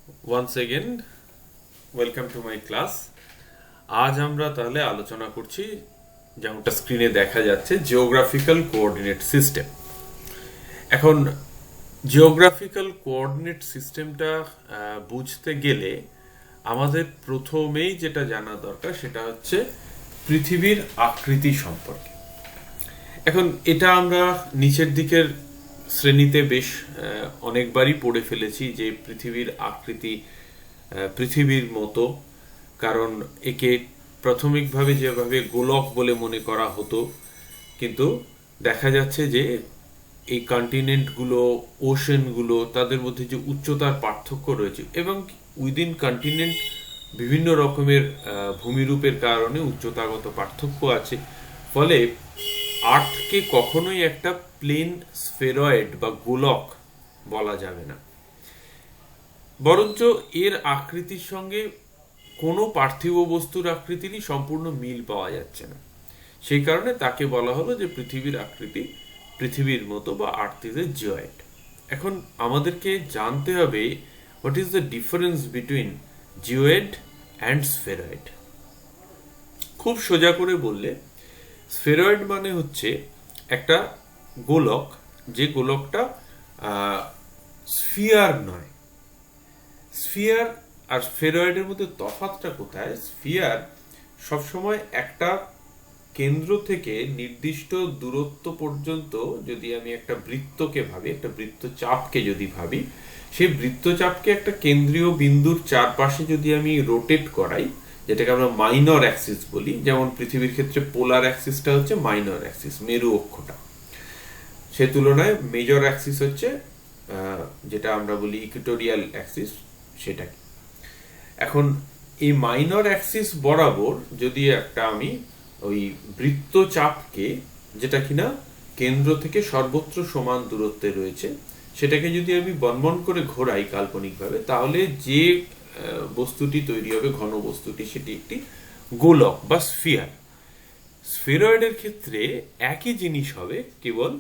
once again welcome to my class। আজ আমরা তাহলে আলোচনা করছি যেমনটা স্ক্রিনে দেখা যাচ্ছে জিওগ্রাফিক্যাল কোঅর্ডিনেট সিস্টেম। এখন জিওগ্রাফিক্যাল কোঅর্ডিনেট সিস্টেমটা বুঝতে গেলে আমাদের প্রথমেই যেটা জানা দরকার সেটা হচ্ছে পৃথিবীর আকৃতি সম্পর্কে। এখন এটা আমরা নিচের দিকের শ্রেণীতে বেশ অনেকবারই পড়ে ফেলেছি যে পৃথিবীর আকৃতি পৃথিবীর মতো, কারণ একে প্রাথমিকভাবে যেভাবে গোলক বলে মনে করা হতো, কিন্তু দেখা যাচ্ছে যে এই কন্টিনেন্টগুলো, ওশেনগুলো, তাদের মধ্যে যে উচ্চতার পার্থক্য রয়েছে এবং উইদিন কন্টিনেন্ট বিভিন্ন রকমের ভূমিরূপের কারণে উচ্চতাগত পার্থক্য আছে। ফলে আর্থকে কখনোই একটা প্লেন স্ফেরয়েড বা গোলক বলা যাবে না, বরঞ্চ এর আকৃতির সঙ্গে কোনো পার্থিব বস্তুর আকৃতিরই সম্পূর্ণ মিল পাওয়া যাচ্ছে না। সেই কারণে তাকে বলা হলো যে পৃথিবীর আকৃতি পৃথিবীর মতো বা আর্থ ইজ এ জিওয়েড। এখন আমাদেরকে জানতে হবে what is the difference between geoid and spheroid. খুব সোজা করে বললে স্ফেরয়েড মানে হচ্ছে একটা গোলক, যে গোলকটা স্ফিয়ার নয়। স্ফিয়ার আর স্ফেরয়েডের মধ্যে তফাৎটা কোথায়? স্ফিয়ার সবসময় একটা কেন্দ্র থেকে নির্দিষ্ট দূরত্ব পর্যন্ত, যদি আমি একটা বৃত্তকে ভাবি, একটা বৃত্তচাপকে যদি ভাবি, সেই বৃত্তচাপকে একটা কেন্দ্রীয় বিন্দুর চারপাশে যদি আমি রোটেট করাই, যেটাকে আমরা মাইনর অ্যাক্সিস বলি, যেমন পৃথিবীর ক্ষেত্রে পোলার অ্যাক্সিসটা হচ্ছে মাইনর অ্যাক্সিস, মেরু অক্ষটা, সে তুলনায় মেজর অ্যাক্সিস হচ্ছে যেটা আমরা বলি ইকুটোরিয়াল অ্যাক্সিস, সেটা কি। এখন এই মাইনর অ্যাক্সিস বরাবর যদি একটা আমি ওই বৃত্তচাপকে, যেটা কিনা কেন্দ্র থেকে সর্বত্র সমান দূরত্বে রয়েছে, সেটাকে যদি আমি বনবন করে ঘোরাই কাল্পনিকভাবে, তাহলে যে বস্তুটি তৈরি হবে, ঘন বস্তুটি, সেটি একটি গোলক বা স্ফিয়ার। স্ফেরয়েডের ক্ষেত্রে একই জিনিস হবে, কেবল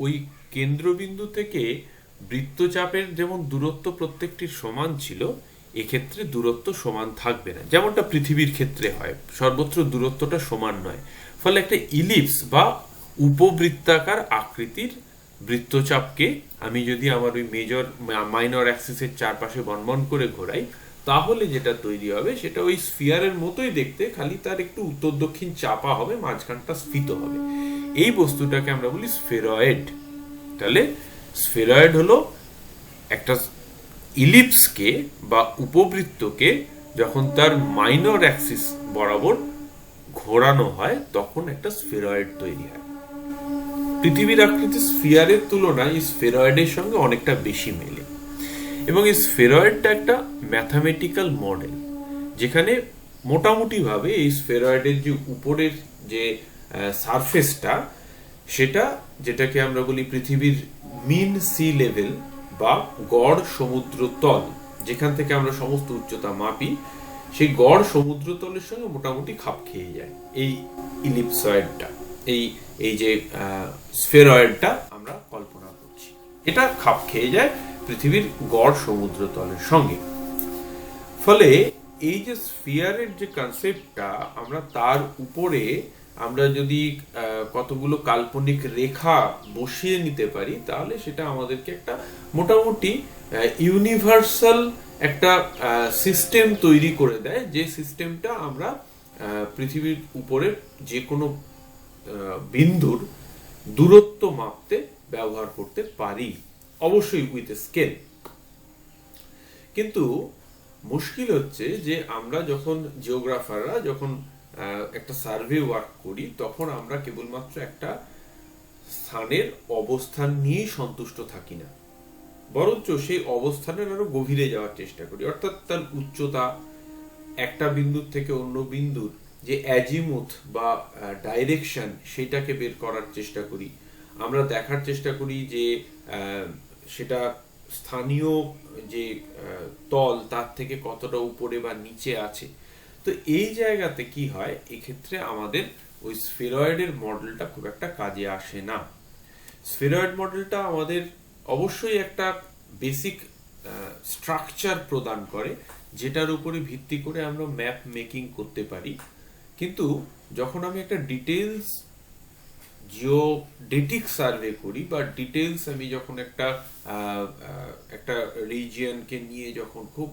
ওই কেন্দ্রবিন্দু থেকে বৃত্তচাপের যেমন দূরত্ব প্রত্যেকটির সমান ছিল, এক্ষেত্রে দূরত্ব সমান থাকবে না, যেমনটা পৃথিবীর ক্ষেত্রে হয়, সর্বত্র দূরত্বটা সমান নয়। ফলে একটা ইলিপস বা উপবৃত্তাকার আকৃতির বৃত্তচাপকে আমি যদি আমার ওই মেজর মাইনর অ্যাক্সিসের চারপাশে বনবন করে ঘোরাই, তাহলে যেটা তৈরি হবে সেটা ওই স্ফিয়ারের মতোই দেখতে, খালি তার একটু উত্তর দক্ষিণ চাপা হবে, মাঝখানটা স্ফীত হবে। এই বস্তুটাকে আমরা বলি স্ফেরয়েড। তাহলে স্ফেরয়েড হলো একটা ইলিপসকে বা উপবৃত্তকে যখন তার মাইনর অ্যাক্সিস বরাবর ঘোরানো হয়, তখন একটা স্ফেরয়েড তৈরি হয়। পৃথিবীর আকৃতি স্ফিয়ারের তুলনায় স্ফেরয়েডের সঙ্গে অনেকটা বেশি মেলে, এবং এই স্ফেরয়েডটা একটা ম্যাথামেটিক্যাল মডেল, যেখানে মোটামুটিভাবে এই স্ফেরয়েডের যে উপরের যে সারফেসটা, সেটা যেটাকে আমরা বলি পৃথিবীর মিন সি লেভেল বা গড় সমুদ্র তল, যেখান থেকে আমরা সমস্ত উচ্চতা মাপি, সেই গড় সমুদ্রতলের সঙ্গে মোটামুটি খাপ খেয়ে যায় এই ইলিপসয়েডটা, এই যে স্ফেরয়েডটা আমরা কল্পনা করছি, এটা খাপ খেয়ে যায় পৃথিবীর গড় সমুদ্রতলের সঙ্গে। ফলে এই যে স্ফিয়ারের যে কনসেপ্টটা, আমরা তার উপরে আমরা যদি কতগুলো কাল্পনিক রেখা বসিয়ে নিতে পারি, তাহলে সেটা আমাদেরকে একটা মোটামুটি ইউনিভার্সাল একটা সিস্টেম তৈরি করে দেয়, যে সিস্টেমটা আমরা পৃথিবীর উপরে যে কোনো বিন্দুর দূরত্ব মাপতে ব্যবহার করতে পারি, অবশ্যই উইথ এ স্কেল। কিন্তু মুশকিল হচ্ছে যে আমরা যখন জিওগ্রাফাররা যখন একটা সার্ভে ওয়ার্ক করি, তখন আমরা কেবলমাত্র একটা স্থানের অবস্থান নিয়েই সন্তুষ্ট থাকি না, বরঞ্চ সেই অবস্থানের আরো গভীরে যাওয়ার চেষ্টা করি। অর্থাৎ তার উচ্চতা, একটা বিন্দুর থেকে অন্য বিন্দুর যে অ্যাজিমুথ বা ডাইরেকশন, সেটাকে বের করার চেষ্টা করি। আমরা দেখার চেষ্টা করি যে সেটা স্থানীয় যে তল, তার থেকে কতটা উপরে বা নিচে আছে। তো এই জায়গাতে কি হয়, এক্ষেত্রে আমাদের ওই স্ফেরয়েডের মডেলটা খুব একটা কাজে আসে না। স্ফেরয়েড মডেলটা আমাদের অবশ্যই একটা বেসিক স্ট্রাকচার প্রদান করে, যেটার উপরে ভিত্তি করে আমরা ম্যাপ মেকিং করতে পারি। কিন্তু যখন আমি একটা ডিটেলস জিওডেটিক সার্ভে করি বা ডিটেলস আমি যখন একটা রিজিয়নকে নিয়ে যখন খুব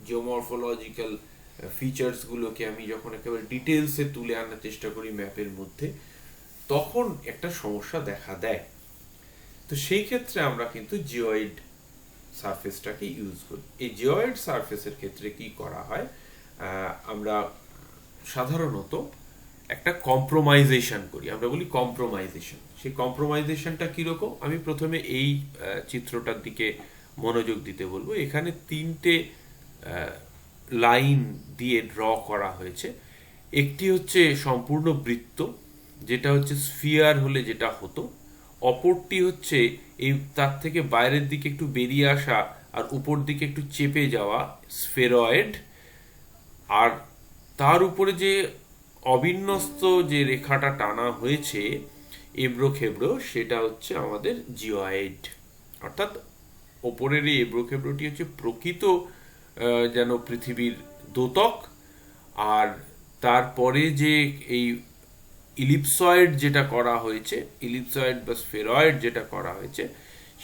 জিওমরফোলজিক্যাল ফিচার্সগুলোকে আমি যখন একেবারে ডিটেলসে তুলে আনার চেষ্টা করি ম্যাপের মধ্যে, তখন একটা সমস্যা দেখা দেয়। তো সেই ক্ষেত্রে আমরা কিন্তু জিওয়েড সারফেসটাকে ইউজ করি। এই জিওয়েড সারফেসের ক্ষেত্রে কি করা হয়, আমরা সাধারণত একটা কম্প্রোমাইজেশন করি, আমরা বলি কম্প্রোমাইজেশন। সেই কম্প্রোমাইজেশনটা কীরকম, আমি প্রথমে এই চিত্রটার দিকে মনোযোগ দিতে বলবো। এখানে 3টে লাইন দিয়ে ড্র করা হয়েছে। একটি হচ্ছে সম্পূর্ণ বৃত্ত, যেটা হচ্ছে স্ফিয়ার হলে যেটা হতো। অপরটি হচ্ছে এই তার থেকে বাইরের দিকে একটু বেরিয়ে আসা আর উপর দিকে একটু চেপে যাওয়া স্ফেরয়েড। আর তার উপরে যে অবিন্যস্ত যে রেখাটা টানা হয়েছে এবড়ো খেবড়ো, সেটা হচ্ছে আমাদের জিওয়েড। অর্থাৎ ওপরের এই এবড়ো খেবড়োটি হচ্ছে প্রকৃত যেন পৃথিবীর দোতক, আর তারপরে যে এই ইলিপসয়েড যেটা করা হয়েছে, ইলিপসয়েড বা স্ফেরয়েড যেটা করা হয়েছে,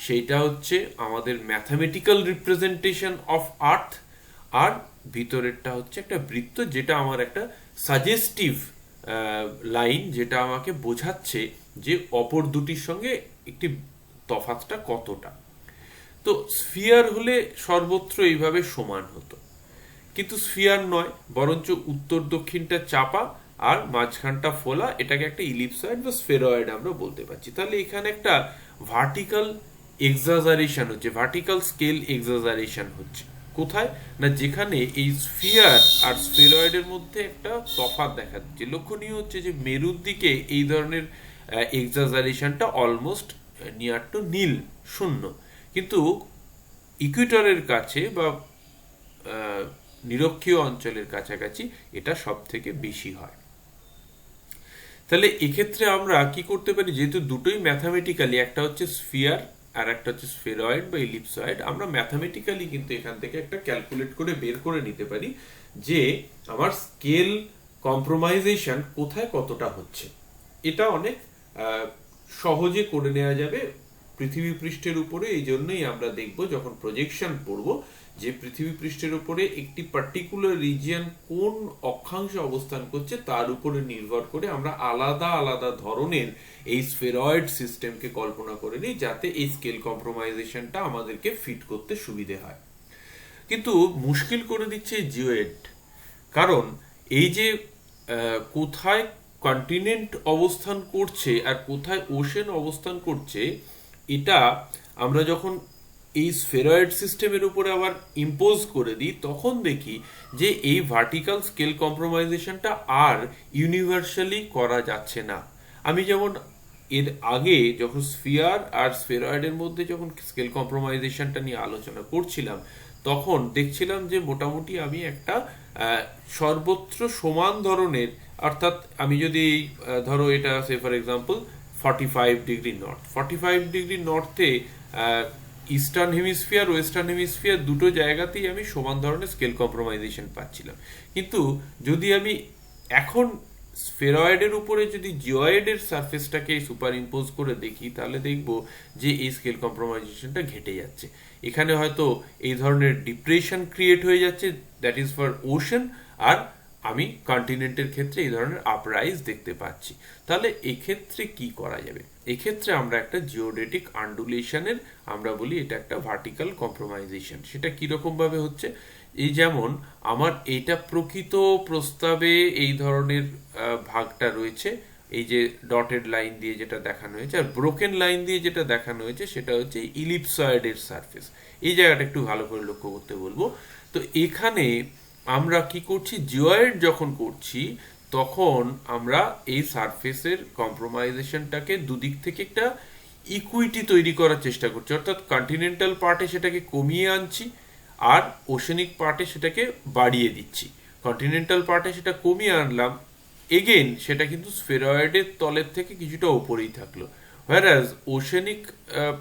সেইটা হচ্ছে আমাদের ম্যাথামেটিক্যাল রিপ্রেজেন্টেশন অফ আর্থ। আর ভিতরেরটা হচ্ছে একটা বৃত্ত, যেটা আমার একটা সাজেস্টিভ লাইন, যেটা আমাকে বোঝাচ্ছে যে অপর দুটির সঙ্গে একটি তফাৎটা কতটা। তো স্ফিয়ার হলে সর্বত্র এইভাবে সমান হতো, কিন্তু স্ফিয়ার নয়, বরঞ্চ উত্তর দক্ষিণটা চাপা আর মাঝখানটা ফোলা। এটাকে একটা ইলিপসয়েড বা স্ফেরয়েড আমরা বলতে পারছি। তাহলে এখানে একটা ভার্টিক্যাল এক্সাজারেশন হচ্ছে, ভার্টিক্যাল স্কেল এক্সাজারেশন হচ্ছে। কোথায় না, যেখানে এই স্ফিয়ার আর স্ফেরয়েডের মধ্যে একটা তফাৎ দেখা দিচ্ছে। লক্ষণীয় হচ্ছে যে মেরুর দিকে এই ধরনের এক্সাজারেশনটা অলমোস্ট নিয়ার টু নীল, শূন্য। কিন্তু ইকুয়েটরের কাছে বা নিরক্ষীয় অঞ্চলের কাছাকাছি এটা সব থেকে বেশি হয়। তাহলে এক্ষেত্রে আমরা কি করতে পারি, যেহেতু দুটোই ম্যাথামেটিক্যালি, একটা হচ্ছে স্ফিয়ার আর একটা হচ্ছে স্ফেরয়েড বা ইলিপসয়েড, আমরা ম্যাথামেটিক্যালি কিন্তু এখান থেকে একটা ক্যালকুলেট করে বের করে নিতে পারি যে আমার স্কেল কম্প্রোমাইজেশন কোথায় কতটা হচ্ছে। এটা অনেক সহজে করে নেওয়া যাবে পৃথিবী পৃষ্ঠের উপরে। এই জন্যই আমরা দেখব যখন প্রজেকশন পড়ব যে পৃথিবী পৃষ্ঠের উপরে একটি পার্টিকুলার রিজিয়ন কোন অক্ষাংশে অবস্থান করছে, তার উপরে নির্ভর করে আমরা আলাদা আলাদা ধরনের এই স্ফেরয়েড সিস্টেমকে কল্পনা করে নিই, যাতে এই স্কেল কম্প্রোমাইজেশনটা আমাদেরকে ফিট করতে সুবিধে হয়। কিন্তু মুশকিল করে দিচ্ছে জিওয়েড, কারণ এই যে কোথায় কন্টিনেন্ট অবস্থান করছে আর কোথায় ওশেন অবস্থান করছে, এটা আমরা যখন এই স্ফেরয়েড সিস্টেমের উপরে আবার ইম্পোজ করে দিই, তখন দেখি যে এই ভার্টিক্যাল স্কেল কম্প্রোমাইজেশনটা আর ইউনিভার্সালি করা যাচ্ছে না। আমি যেমন এর আগে যখন স্ফিয়ার আর স্ফেরয়েডের মধ্যে যখন স্কেল কম্প্রোমাইজেশনটা নিয়ে আলোচনা করছিলাম, তখন দেখছিলাম যে মোটামুটি আমি একটা সর্বত্র সমান ধরনের, অর্থাৎ আমি যদি ধরো এটা say for example 45 degree north, 45 degree নর্থে ইস্টার্ন হেমিস্ফিয়ার ওয়েস্টার্ন হেমিস্ফিয়ার দুটো জায়গাতেই আমি সমান ধরনের স্কেল কম্প্রোমাইজেশন পাচ্ছিলাম। কিন্তু যদি আমি এখন স্ফেরয়েডের উপরে যদি জিওয়েডের সারফেসটাকে সুপার ইম্পোজ করে দেখি, তাহলে দেখব যে এই স্কেল কম্প্রোমাইজেশনটা ঘটে যাচ্ছে। এখানে হয়তো এই ধরনের ডিপ্রেশন ক্রিয়েট হয়ে যাচ্ছে, দ্যাট ইজ ফর ওশান, আর আমি কন্টিনেন্টের ক্ষেত্রে এই ধরনের আপরাইজ দেখতে পাচ্ছি। তাহলে এক্ষেত্রে কি করা যাবে? এক্ষেত্রে আমরা একটা জিওডেটিক আন্ডুলেশনের আমরা বলি এটা একটা ভার্টিক্যাল কম্প্রোমাইজেশন। সেটা কিরকম ভাবে হচ্ছে, এই যেমন আমার এইটা প্রকৃত প্রস্তাবে এই ধরনের ভাগটা রয়েছে, এই যে ডটেড লাইন দিয়ে যেটা দেখানো হয়েছে, আর ব্রোকেন লাইন দিয়ে যেটা দেখানো হয়েছে সেটা হচ্ছে ইলিপসয়েডের সারফেস। এই জায়গাটা একটু ভালো করে লক্ষ্য করতে বলবো। তো এখানে আমরা কি করছি, জিওয়েড যখন করছি তখন আমরা এই সারফেসের কম্প্রোমাইজেশনটাকে দুদিক থেকে একটা ইকুইটি তৈরি করার চেষ্টা করছি। অর্থাৎ কন্টিনেন্টাল পার্টে সেটাকে কমিয়ে আনছি আর ওশেনিক পার্টে সেটাকে বাড়িয়ে দিচ্ছি। কন্টিনেন্টাল পার্টে সেটা কমিয়ে আনলাম, এগেন সেটা কিন্তু স্ফেরয়েডের তলের থেকে কিছুটা ওপরেই থাকলো। হোয়ারাজ ওশেনিক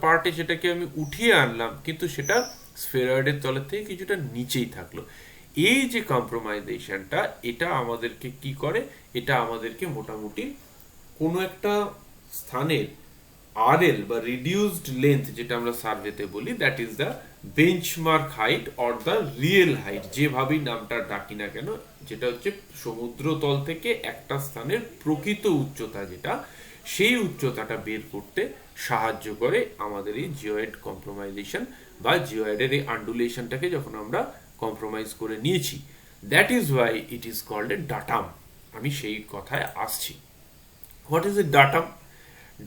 পার্টে সেটাকে আমি উঠিয়ে আনলাম, কিন্তু সেটা স্ফেরয়েডের তলের থেকে কিছুটা নিচেই থাকলো। এই যে কম্প্রোমাইজেশনটা, এটা আমাদেরকে কি করে, এটা আমাদেরকে মোটামুটি কোনো একটা স্থানের আরএল বা রিডিউসড লেন্থ, যেটা আমরা সার্ভেতে বলি, that is the benchmark height or the real height, যেভাবেই নামটা ডাকি না কেন, যেটা হচ্ছে সমুদ্র তল থেকে একটা স্থানের প্রকৃত উচ্চতা, যেটা সেই উচ্চতাটা বের করতে সাহায্য করে আমাদের এই জিওয়েড কম্প্রোমাইজেশন বা জিওয়েডের এই আন্ডুলেশনটাকে যখন আমরা কম্প্রোমাইজ করে নিয়েছি। That is why it is called a datum. আমি সেই কথায় আসছি। What is a datum?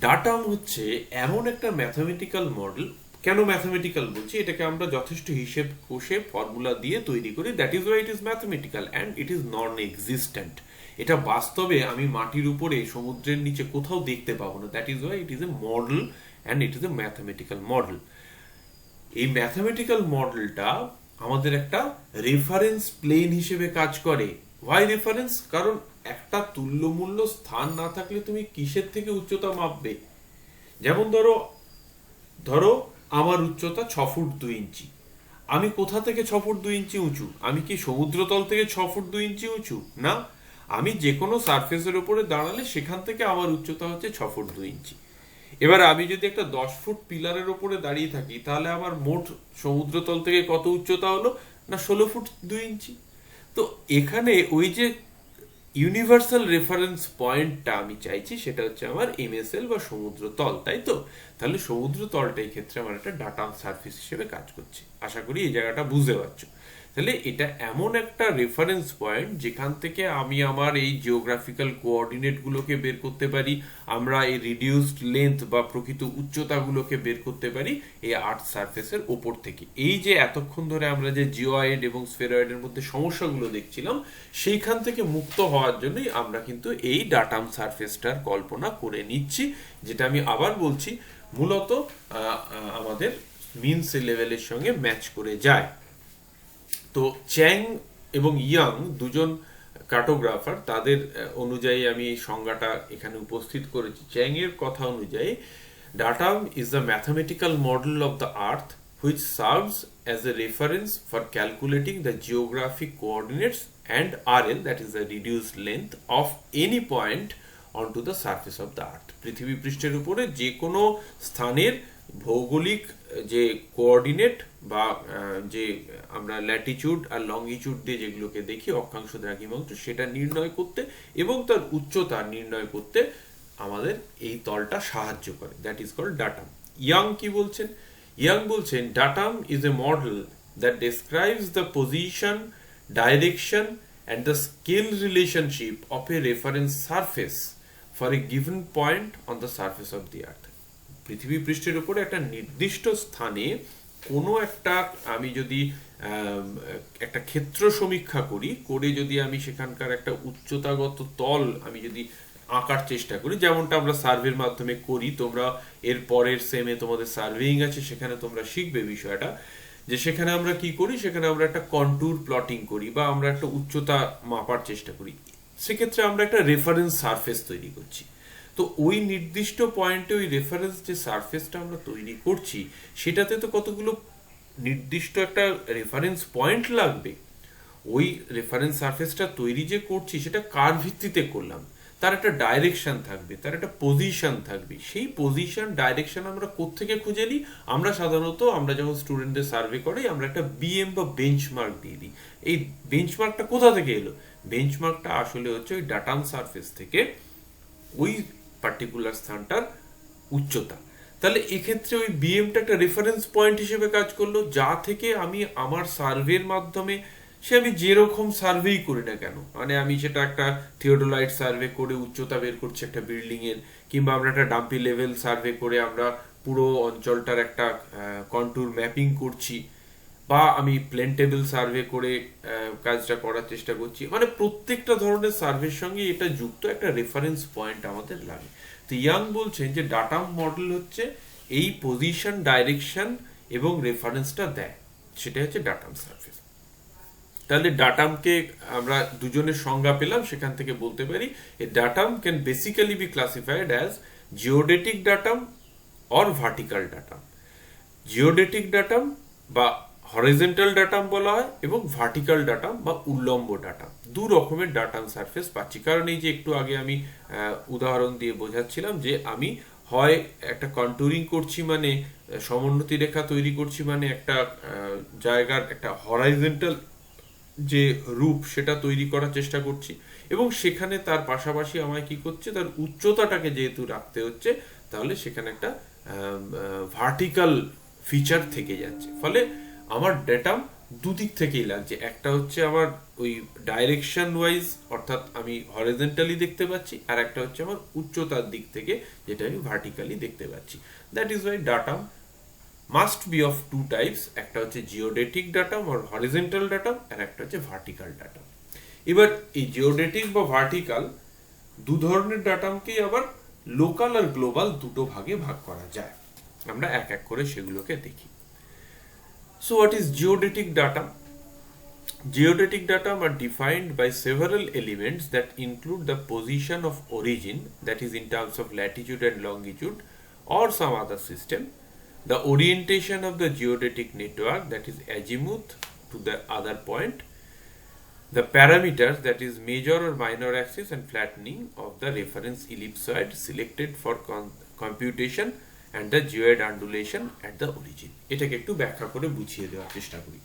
Datum হচ্ছে এমন একটা ম্যাথামেটিক্যাল মডেল। কেন ম্যাথামেটিক্যাল বলছি? এটাকে আমরা যথেষ্ট হিসেব কষে ফর্মুলা দিয়ে তৈরি করি। That is why it is mathematical and it is non existent. এটা বাস্তবে আমি মাটির উপরে সমুদ্রের নিচে কোথাও দেখতে পাবো না। That is why it is a model and it is a mathematical model. এই ম্যাথামেটিক্যাল মডেলটা আমাদের একটা রেফারেন্স প্লেন হিসেবে কাজ করে। Why reference? কারণ একটা তুল্যমূল্য স্থান না থাকলে তুমি কিসের থেকে উচ্চতা মাপবে? যেমন ধরো ধরো আমার উচ্চতা 6 ফুট 2 ইঞ্চি। আমি কোথা থেকে 6 ফুট 2 ইঞ্চি উঁচু? আমি কি সমুদ্রতল থেকে 6 ফুট 2 ইঞ্চি উঁচু? না, আমি যে কোনো সারফেসের উপরে দাঁড়ালে সেখান থেকে আমার উচ্চতা হচ্ছে 6 ফুট 2 ইঞ্চি। এবার আমি যদি একটা 10 ফুট পিলারের উপরে দাঁড়িয়ে থাকি, তাহলে আমার মোট সমুদ্রতল থেকে কত উচ্চতা হলো? না, 16 ফুট 2 ইঞ্চি। তো এখানে ওই যে ইউনিভার্সাল রেফারেন্স পয়েন্টটা আমি চাইছি, সেটা হচ্ছে আমার এমএসএল বা সমুদ্র তল, তাই তো? তাহলে সমুদ্র তলটা এই ক্ষেত্রে আমার একটা ডাটা সারফেস হিসেবে কাজ করছে। আশা করি এই জায়গাটা বুঝতে পারছো। তাহলে এটা এমন একটা রেফারেন্স পয়েন্ট যেখান থেকে আমি আমার এই জিওগ্রাফিক্যাল কোঅর্ডিনেট গুলোকে বের করতে পারি, আমরা এই রিডিউসড লেন্থ বা প্রকৃত উচ্চতাগুলোকে বের করতে পারি এই আর্থ সারফেসের ওপর থেকে। এই যে এতক্ষণ ধরে আমরা যে জিওয়েড এবং স্ফেরয়েডের মধ্যে সমস্যাগুলো দেখছিলাম, সেইখান থেকে মুক্ত হওয়ার জন্যই আমরা কিন্তু এই ডাটাম সারফেসটার কল্পনা করে নিচ্ছি, যেটা আমি আবার বলছি মূলত আমাদের মিন সি লেভেলের সঙ্গে ম্যাচ করে যায়। তো চ্যাং এবং ইয়াং দুজন কার্টোগ্রাফার, তাদের অনুযায়ী আমি এই সংজ্ঞাটা এখানে উপস্থিত করেছি। চ্যাং এর কথা অনুযায়ী datum is the mathematical model of the earth which serves as a reference for calculating the geographic coordinates and RL, that is the reduced length of any point onto the surface of the earth. পৃথিবী পৃষ্ঠের উপরে যে কোনো স্থানের ভৌগোলিক যে coordinate বা যে আমরা ল্যাটিটিউড আর লঙ্গিটিউড দিয়ে যেগুলোকে দেখি, অক্ষাংশ দ্রাঘিমাংশ, সেটা নির্ণয় করতে এবং তার উচ্চতা নির্ণয় করতে আমাদের এই তলটা সাহায্য করে। That is called datum. Young কি বলছেন? ইয়াং বলছেন datum is a model that describes the position, direction and the scale relationship of a reference surface for a given point on the surface of the earth. পৃথিবী পৃষ্ঠের উপরে একটা নির্দিষ্ট স্থানে কোনো একটা আমি যদি একটা ক্ষেত্র সমীক্ষা করি, করে যদি আমি সেখানকার একটা উচ্চতাগত তল আমি যদি আঁকার চেষ্টা করি, যেমনটা আমরা সার্ভের মাধ্যমে করি, তোমরা এর পরের সেমে তোমাদের সার্ভেইং আছে, সেখানে তোমরা শিখবে বিষয়টা, যে সেখানে আমরা কি করি, সেখানে আমরা একটা কন্ট্যুর প্লটিং করি বা আমরা একটা উচ্চতা মাপার চেষ্টা করি। সেক্ষেত্রে আমরা একটা রেফারেন্স সারফেস তৈরি করছি। তো ওই নির্দিষ্ট পয়েন্টে ওই রেফারেন্স যে সারফেসটা আমরা তৈরি করছি, সেটাতে তো কতগুলো নির্দিষ্ট একটা রেফারেন্স পয়েন্ট লাগবে। ওই রেফারেন্স সারফেসটা তৈরি যে করছি, সেটা কার ভিত্তিতে করলাম? তার একটা ডাইরেকশন থাকবে, তার একটা পজিশন থাকবে। সেই পজিশন ডাইরেকশন আমরা কোত্থেকে খুঁজে নিই? আমরা সাধারণত আমরা যখন স্টুডেন্টদের সার্ভে করি, আমরা একটা বিএম বা বেঞ্চমার্ক দিয়ে দিই। এই বেঞ্চমার্কটা কোথা থেকে এলো? বেঞ্চমার্কটা আসলে হচ্ছে ওই ডাটাম সারফেস থেকে ওই পার্টিকুলার স্থানটার উচ্চতা। তাহলে এক্ষেত্রে ওই বিএমটা একটা রেফারেন্স পয়েন্ট হিসেবে কাজ করলো, যা থেকে আমি আমার সার্ভের মাধ্যমে, সে আমি যেরকম সার্ভেই করি না কেন, মানে আমি সেটা একটা থিওডোলাইট সার্ভে করে উচ্চতা বের করছি একটা বিল্ডিং এর, কিংবা আমরা একটা ডাম্পি লেভেল সার্ভে করে আমরা পুরো অঞ্চলটার একটা কন্ট্যুর ম্যাপিং করছি, বা আমি প্লেন টেবিল সার্ভে করে কাজটা করার চেষ্টা করছি, মানে প্রত্যেকটা ধরনের সার্ভের সঙ্গে এটা যুক্ত একটা রেফারেন্স পয়েন্ট আমাদের লাগে। তো ইয়াং বলছেন যে ডাটাম মডেল হচ্ছে এই পজিশন, ডাইরেকশন এবং রেফারেন্সটা দেয়, সেটা হচ্ছে ডাটাম সার্ফেস। তাহলে ডাটামকে আমরা দুজনের সংজ্ঞা পেলাম, সেখান থেকে বলতে পারি a datum can basically be classified as geodetic datum or vertical datum. Geodetic datum বা হরিজন্টাল ডাটাম বলা হয় এবং ভার্টিক্যাল ডাটাম বা উল্লম্ব ডাটাম। দু রকমের ডাটাম সারফেস পাচ্ছি, কারণ এই যে একটু আগে আমি উদাহরণ দিয়ে বোঝাচ্ছিলাম যে আমি হয় একটা কন্টুরিং করছি, মানে সমোন্নতি রেখা তৈরি করছি, মানে একটা জায়গার একটা হরাইজন্টাল যে রূপ সেটা তৈরি করার চেষ্টা করছি, এবং সেখানে তার পাশাপাশি আমায় কি করছে, তার উচ্চতাটাকে যেহেতু রাখতে হচ্ছে, তাহলে সেখানে একটা ভার্টিক্যাল ফিচার থেকে যাচ্ছে। ফলে আমার ডেটাম দুদিক থেকেই লাগছে, একটা হচ্ছে আমার ওই ডাইরেকশন ওয়াইজ, অর্থাৎ আমি হরিজন্টালি দেখতে পাচ্ছি, আর একটা হচ্ছে আমার উচ্চতার দিক থেকে যেটা আমি ভার্টিক্যালি দেখতে পাচ্ছি। That is why datum must be of two types, একটা হচ্ছে জিওডেটিক ডাটাম আর হরিজন্টাল ডাটাম, আর একটা হচ্ছে ভার্টিক্যাল ডাটাম। এবার এই জিওডেটিক বা ভার্টিক্যাল দু ধরনের ডাটামকেই আবার লোকাল আর গ্লোবাল দুটো ভাগে ভাগ করা যায়। আমরা এক এক করে সেগুলোকে দেখি। So what is geodetic datum? Geodetic datum are defined by several elements that include the position of origin, that is in terms of latitude and longitude, or some other system, the orientation of the geodetic network, that is azimuth to the other point, the parameters, that is major or minor axis and flattening of the reference ellipsoid selected for computation, and the geoid undulation at the origin. এটাকে একটু ব্যাখ্যা করে বুঝিয়ে দেওয়ার চেষ্টা করি।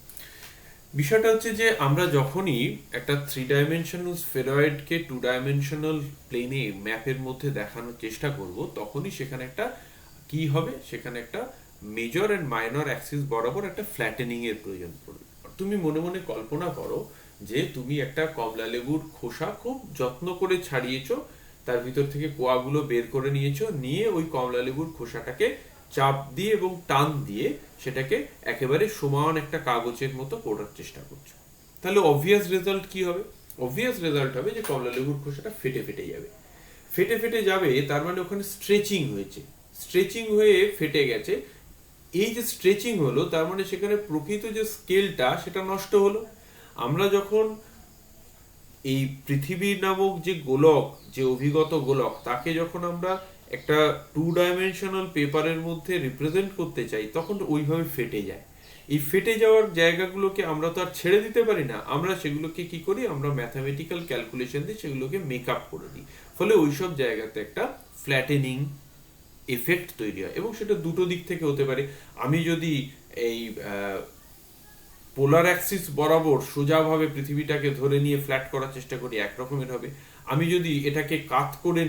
বিষয়টা হচ্ছে যে আমরা যখনই একটা 3 ডাইমেনশনাল স্ফেরয়েডকে 2 ডাইমেনশনাল প্লেনে ম্যাপের মধ্যে দেখানোর চেষ্টা করব, তখনই সেখানে একটা কি হবে, সেখানে একটা মেজর এন্ড মাইনর অ্যাক্সিস বরাবর একটা ফ্ল্যাটেনিং এর প্রয়োজন পড়বে। তুমি মনে মনে কল্পনা করো যে তুমি একটা কমলা লেবুর খোসা খুব যত্ন করে ছাড়িয়েছো, তার ভিতর থেকে কোয়াগুলো বের করে নিয়েছো, নিয়ে ওই কমলা লেবুর খোসাটাকে চাপ দিয়ে এবং টান দিয়ে সেটাকে একেবারে সমান একটা কাগজের মতো করার চেষ্টা করছো। তাহলে অবভিয়াস রেজাল্ট কি হবে? অবভিয়াস রেজাল্ট হবে যে কমলা লেবুর খোসাটা ফেটে ফেটে যাবে। ফেটে ফেটে যাবে তার মানে ওখানে স্ট্রেচিং হয়েছে, স্ট্রেচিং হয়ে ফেটে গেছে। এই যে স্ট্রেচিং হলো তার মানে সেখানে প্রকৃত যে স্কেলটা সেটা নষ্ট হলো। আমরা যখন এই পৃথিবী নামক যে গোলক, যে অভিগত গোলক, তাকে যখন আমরা একটা 2 ডাইমেনশনাল পেপারের মধ্যে রিপ্রেজেন্ট করতে চাই, তখন ওইভাবে ফেটে যায়। এই ফেটে যাওয়ার জায়গাগুলোকে আমরা তো আর ছেড়ে দিতে পারি না, আমরা সেগুলোকে কি করি, আমরা ম্যাথামেটিক্যাল ক্যালকুলেশন দিয়ে সেগুলোকে মেকআপ করে দিই। ফলে ওইসব জায়গাতে একটা ফ্ল্যাটেনিং এফেক্ট তৈরি হয়, এবং সেটা দুটো দিক থেকে হতে পারে। আমি যদি এই পোলার অ্যাক্সিস বরাবর সোজাভাবে পৃথিবীটাকে ধরে নিয়ে ফ্ল্যাট করার চেষ্টা করি, একরকমের হবে। আমি যদি এটাকে কাত করে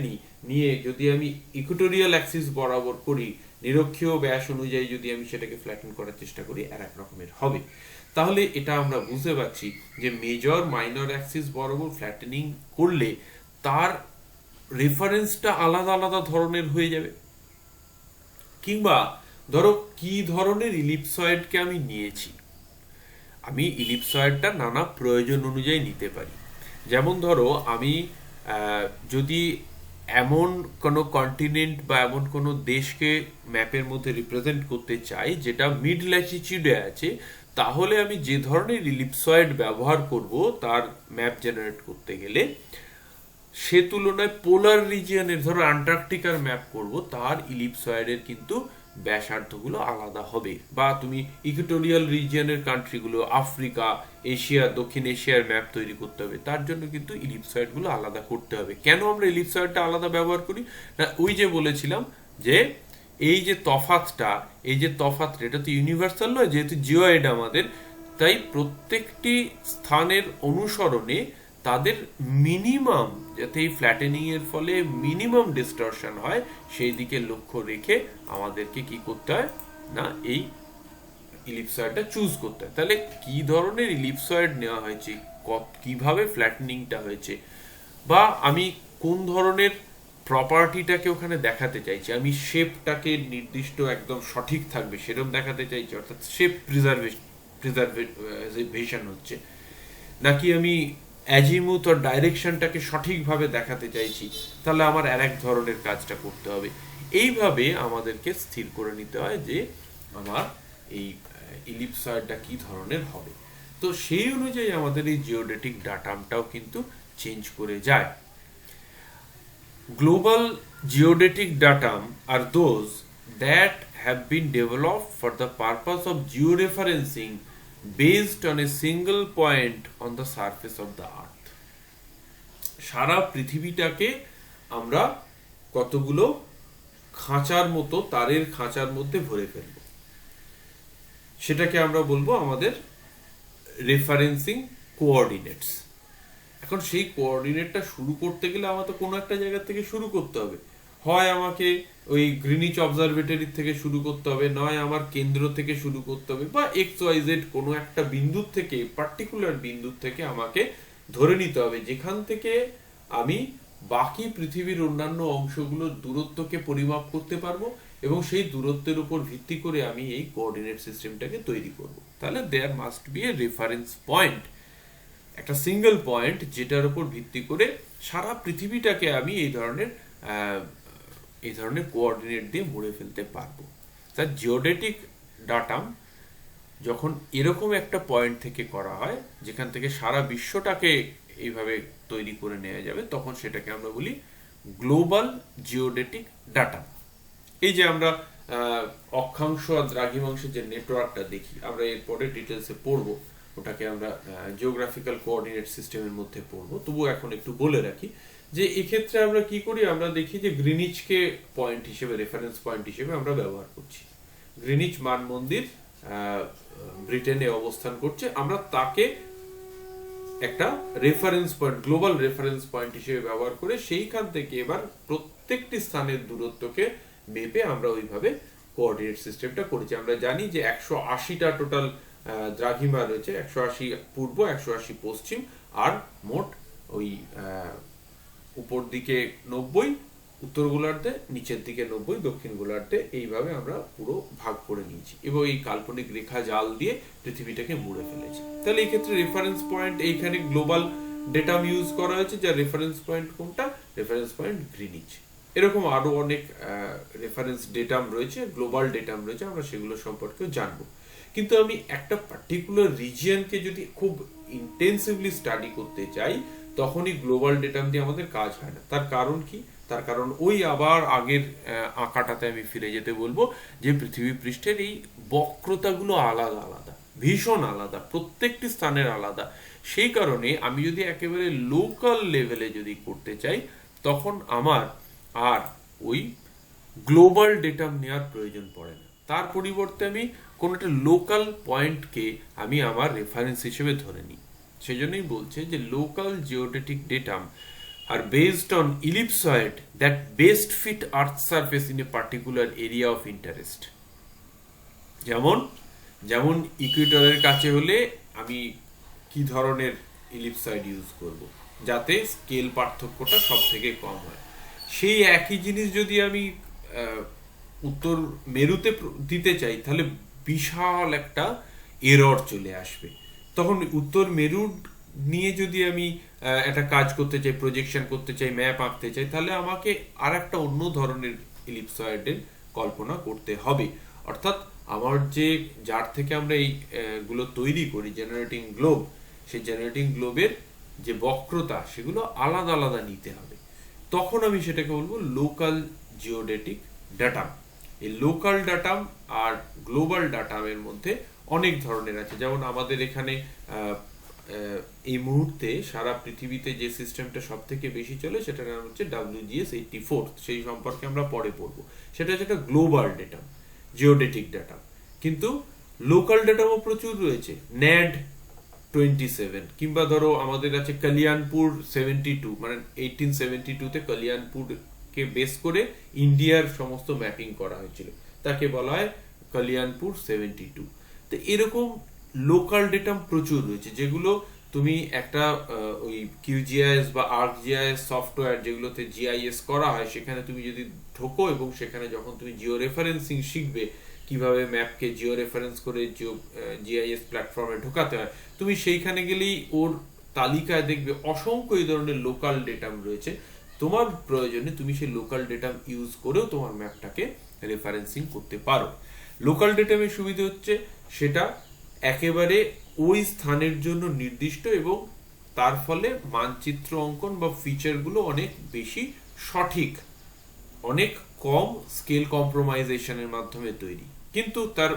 নিয়ে যদি আমি ইকুয়েটোরিয়াল অ্যাক্সিস বরাবর করি, নিরক্ষীয় ব্যাস অনুযায়ী যদি আমি সেটাকে ফ্ল্যাটেন করার চেষ্টা করি, আর এক রকমের হবে। তাহলে এটা আমরা বুঝতে পারছি যে মেজর মাইনর অ্যাক্সিস বরাবর ফ্ল্যাটেনিং করলে তার রেফারেন্সটা আলাদা আলাদা ধরনের হয়ে যাবে। কিংবা ধরো কি ধরনের ইলিপসয়েডকে আমি নিয়েছি, আমি ইলিপসয়েডটা নানা প্রয়োজন অনুযায়ী নিতে পারি। যেমন ধরো আমি যদি এমন কোনো কন্টিনেন্ট বা এমন কোনো দেশকে ম্যাপের মধ্যে রিপ্রেজেন্ট করতে চাই যেটা মিড ল্যাটিটিউডে আছে, তাহলে আমি যে ধরনের ইলিপসয়েড ব্যবহার করব তার ম্যাপ জেনারেট করতে গেলে, সে তুলনায় পোলার রিজিয়নের, ধরো আন্টার্কটিকার ম্যাপ করব, তার ইলিপসয়েডের কিন্তু ব্যাসার্ধগুলো আলাদা হবে। বা তুমি ইকুয়েটোরিয়াল রিজিয়নের কান্ট্রিগুলো, আফ্রিকা, এশিয়া, দক্ষিণ এশিয়ার ম্যাপ তৈরি করতে হবে, তার জন্য কিন্তু ইলিপসয়েডগুলো আলাদা করতে হবে। কেন আমরা ইলিপসয়েডটা আলাদা ব্যবহার করি না, ওই যে বলেছিলাম যে এই যে তফাতটা, এটা তো ইউনিভার্সাল নয়, যেহেতু জিওয়েড আমাদের, তাই প্রত্যেকটি স্থানের অনুসরণে তাদের মিনিমাম, যাতে এই ফ্ল্যাটেনিং এর ফলে মিনিমাম ডিস্টরশন হয়, সেই দিকে লক্ষ্য রেখে আমাদেরকে কি করতে হয় না, এই ইলিপসয়েডটা চুজ করতে হয়। তাহলে কি ধরনের ইলিপসয়েড নেওয়া হয়েছে, কিভাবে ফ্ল্যাটেনিংটা হয়েছে, বা আমি কোন ধরনের প্রপার্টিটাকে ওখানে দেখাতে চাইছি, আমি শেপটাকে নির্দিষ্ট একদম সঠিক থাকবে সেরকম দেখাতে চাইছি, অর্থাৎ শেপ প্রিজার্ভেশন হচ্ছে, নাকি আমি অ্যাজিমুথ আর ডাইরেকশনটাকে সঠিকভাবে দেখাতে চাইছি, তাহলে আমার আর এক ধরনের কাজটা করতে হবে। এইভাবে আমাদেরকে স্থির করে নিতে হয় যে আমার এই ইলিপসয়েডটা কি ধরনের হবে। তো সেই অনুযায়ী আমাদের এই জিওডেটিক ডাটামটাও কিন্তু চেঞ্জ করে যায়। Global geodetic datum are those that have been developed for the purpose of georeferencing based on a single point on the surface of the earth. সারা পৃথিবীটাকে আমরা কতগুলো খাঁচার মতো, তারের খাঁচার মধ্যে ভরে ফেলব, সেটাকে আমরা বলবো আমাদের রেফারেন্সিং কোঅর্ডিনেটস। এখন সেই কোঅর্ডিনেটটা শুরু করতে গেলে আমাকে কোনো একটা জায়গা থেকে শুরু করতে হবে। হয় আমাকে ওই গ্রিনিচ অবজারভেটরি থেকে শুরু করতে হবে, নয় আমার কেন্দ্র থেকে শুরু করতে হবে, বা XYZ কোনো একটা বিন্দুর থেকে, পার্টিকুলার বিন্দুর থেকে আমাকে ধরে নিতে হবে যেখান থেকে আমি বাকি পৃথিবীর অন্যান্য অংশগুলোর দূরত্বকে পরিমাপ করতে পারবো, এবং সেই দূরত্বের উপর ভিত্তি করে আমি এই কোঅর্ডিনেট সিস্টেমটাকে তৈরি করব। তাহলে there must be a reference point, একটা সিঙ্গেল পয়েন্ট যেটার উপর ভিত্তি করে সারা পৃথিবীটাকে আমি এই ধরনের কোঅর্ডিনেট দিয়ে মুড়ে ফেলতে পারবো। তার জিওডেটিক ডাটাম যখন এরকম একটা পয়েন্ট থেকে করা হয় যেখান থেকে সারা বিশ্বটাকে এইভাবে তৈরি করে নেওয়া যাবে, তখন সেটাকে আমরা বলি গ্লোবাল জিওডেটিক ডাটাম। এই যে আমরা অক্ষাংশ আর দ্রাঘিমাংশের যে নেটওয়ার্কটা দেখি, আমরা এরপরে ডিটেলসে পড়বো, ওটাকে আমরা জিওগ্রাফিক্যাল কোঅর্ডিনেট সিস্টেমের মধ্যে পড়বো। তবুও এখন একটু বলে রাখি যে এক্ষেত্রে আমরা কি করি, আমরা দেখি যে গ্রিনিচকে পয়েন্ট হিসেবে, রেফারেন্স পয়েন্ট হিসেবে আমরা ব্যবহার করছি। গ্রিনিচ মান মন্দির ব্রিটেনে অবস্থান করছে, আমরা তাকে একটা reference point, global reference point হিসেবে ব্যবহার করে সেইখান থেকে এবার প্রত্যেকটি স্থানের দূরত্বকে মেপে আমরা ওইভাবে কোঅর্ডিনেট সিস্টেমটা করেছি। আমরা জানি যে 180টা টোটাল দ্রাঘিমা রয়েছে, 180 পূর্ব, 180 পশ্চিম, আর মোট ওই উপর দিকে 90 উত্তর গোলার্ধে, নিচের দিকে 90 দক্ষিণ গোলার্ধে, এইভাবে আমরা পুরো ভাগ করে নিয়েছি এবং এই কাল্পনিক রেখা জাল দিয়ে পৃথিবীটাকে মুড়ে ফেলেছি। তাহলে এই ক্ষেত্রে রেফারেন্স পয়েন্ট, এইখানে গ্লোবাল ডেটাম ইউজ করা হয়েছে, যার রেফারেন্স পয়েন্ট কোনটা, রেফারেন্স পয়েন্ট গ্রিনিচ। এরকম আরো অনেক রেফারেন্স ডেটাম রয়েছে, গ্লোবাল ডেটাম রয়েছে, আমরা সেগুলো সম্পর্কেও জানবো। কিন্তু আমি একটা পার্টিকুলার রিজিয়নকে যদি খুব ইন্টেন্সিভলি স্টাডি করতে চাই, তখনই গ্লোবাল ডেটাম দিয়ে আমাদের কাজ হয় না। তার কারণ কি? তার কারণ ওই আবার আগের আঁকাটাতে আমি ফিরে যেতে বলবো যে পৃথিবী পৃষ্ঠের এই বক্রতাগুলো আলাদা আলাদা, ভীষণ আলাদা, প্রত্যেকটি স্থানের আলাদা। সেই কারণে আমি যদি একেবারে লোকাল লেভেলে যদি করতে চাই, তখন আমার আর ওই গ্লোবাল ডেটাম নেওয়ার প্রয়োজন পড়ে না। তার পরিবর্তে আমি কোনো একটা লোকাল পয়েন্টকে আমি আমার রেফারেন্স হিসেবে ধরে নিই। সেজন্যই বলছে যে local geodetic datum are based on ellipsoid that best fit earth surface in a particular area of interest. যেমন ইকুয়েটরের কাছে হলে আমি কি ধরনের ইলিপসয়েড ইউজ করব যাতে স্কেল পার্থক্যটা সব থেকে কম হয়। সেই একই জিনিস যদি আমি উত্তর মেরুতে দিতে চাই, তাহলে বিশাল একটা এরর চলে আসবে। তখন উত্তর মেরুর নিয়ে যদি আমি একটা কাজ করতে চাই, প্রজেকশন করতে চাই, ম্যাপ আঁকতে চাই, তাহলে আমাকে আর একটা অন্য ধরনের ইলিপসয়েডের কল্পনা করতে হবে। অর্থাৎ আমার যার থেকে আমরা এই গুলো তৈরি করি, জেনারেটিং গ্লোব, সেই জেনারেটিং গ্লোবের যে বক্রতা সেগুলো আলাদা আলাদা নিতে হবে। তখন আমি সেটাকে বলবো লোকাল জিওডেটিক ডাটাম। এই লোকাল ডাটাম আর গ্লোবাল ডাটামের মধ্যে অনেক ধরনের আছে। যেমন আমাদের এখানে এই মুহূর্তে সারা পৃথিবীতে যে সিস্টেমটা সব থেকে বেশি চলে সেটার নাম হচ্ছে WGS84, সেই সম্পর্কে আমরা পরে পড়বো। সেটা হচ্ছে একটা গ্লোবাল ডেটাম, জিওডেটিক ডাটাম। কিন্তু লোকাল ডাটামও প্রচুর রয়েছে, NAD27, কিংবা ধরো আমাদের আছে কালিয়ানপুর 72, মানে 1872-তে কালিয়ানপুরকে বেস করে ইন্ডিয়ার সমস্ত ম্যাপিং করা হয়েছিল, তাকে বলা হয় কালিয়ানপুর 72। তো এরকম লোকাল ডেটাম প্রচুর রয়েছে, যেগুলো তুমি একটা ওই QGIS বা ArcGIS সফটওয়্যার যেগুলোতে GIS করা হয়, সেখানে তুমি যদি ঢোকো এবং সেখানে যখন তুমি জিও রেফারেন্সিং শিখবে, কিভাবে ম্যাপকে জিও রেফারেন্স করে GIS প্ল্যাটফর্মে ঢোকাতে হয়, তুমি সেইখানে গেলেই ওর তালিকায় দেখবে অসংখ্য এই ধরনের লোকাল ডেটাম রয়েছে। তোমার প্রয়োজনে তুমি সেই লোকাল ডেটাম ইউজ করেও তোমার ম্যাপটাকে রেফারেন্সিং করতে পারো। লোকাল ডেটামের সুবিধা হচ্ছে সেটা একেবারে ওই স্থানের জন্য নির্দিষ্ট, এবং তার ফলে মানচিত্র অঙ্কন বা ফিচারগুলো অনেক বেশি সঠিক, অনেক কম স্কেল কম্প্রোমাইজেশনের মাধ্যমে তৈরি। কিন্তু তার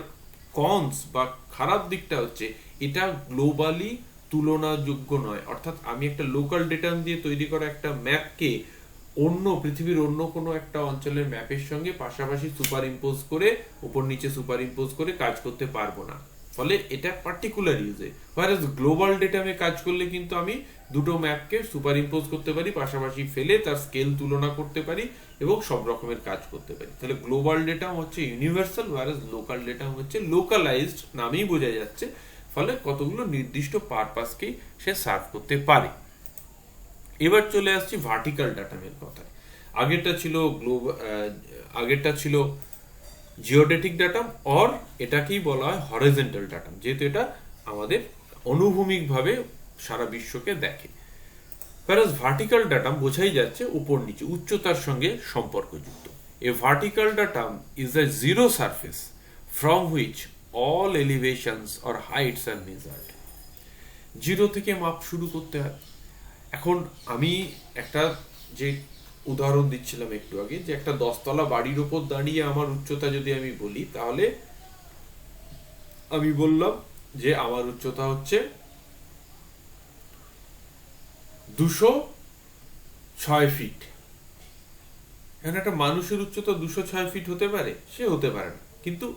কনস বা খারাপ দিকটা হচ্ছে এটা গ্লোবালি তুলনাযোগ্য নয়। অর্থাৎ আমি একটা লোকাল ডেটা দিয়ে তৈরি করা একটা ম্যাপকে পৃথিবীর অন্য কোনো একটা অঞ্চলের ম্যাপের সঙ্গে পাশাপাশি সুপার ইম্পোজ করে উপর নিচে সুপার ইম্পোজ করে কাজ করতে পারবো না। ফলে এটা পার্টিকুলার ইউজে, হোয়ারাস গ্লোবাল ডেটা আমি কাজ করলে কিন্তু আমি দুটো ম্যাপকে সুপার ইম্পোজ করতে পারি, পাশাপাশি ফেলে তার স্কেল তুলনা করতে পারি এবং সব রকমের কাজ করতে পারি। তাহলে গ্লোবাল ডেটা হচ্ছে ইউনিভার্সাল, হোয়ারাস লোকাল ডেটা হচ্ছে লোকালাইজড, নামেই বোঝা যাচ্ছে। ফলে কতগুলো নির্দিষ্ট পারপাসকেই সে সার্ভ করতে পারে। এবার চলে আসছি ভার্টিক্যাল ডাটামের কথায়। আগেরটা ছিল জিওডেটিক ডাটাম, অর এটাকেই বলা হয় হরিজন্টাল ডাটাম, যেহেতু এটা আমাদের অনুভূমিকভাবে সারা বিশ্বকে দেখে। whereas ভার্টিক্যাল ডাটাম বোঝাই যাচ্ছে উপর নিচে উচ্চতার সঙ্গে সম্পর্কযুক্ত। A vertical datum is a zero surface from which all elevations or heights are measured. Zero থেকে মাপ শুরু করতে হয়। এখন আমি একটা যে উদাহরণ দিচ্ছিলাম একটু আগে, যে একটা 10 তলা বাড়ির উপর দাঁড়িয়ে আমার উচ্চতা যদি আমি বলি, তাহলে আমি বললাম যে আমার উচ্চতা হচ্ছে 206 ফিট। এখন একটা মানুষের উচ্চতা 206 ফিট হতে পারে? সে হতে পারে না, কিন্তু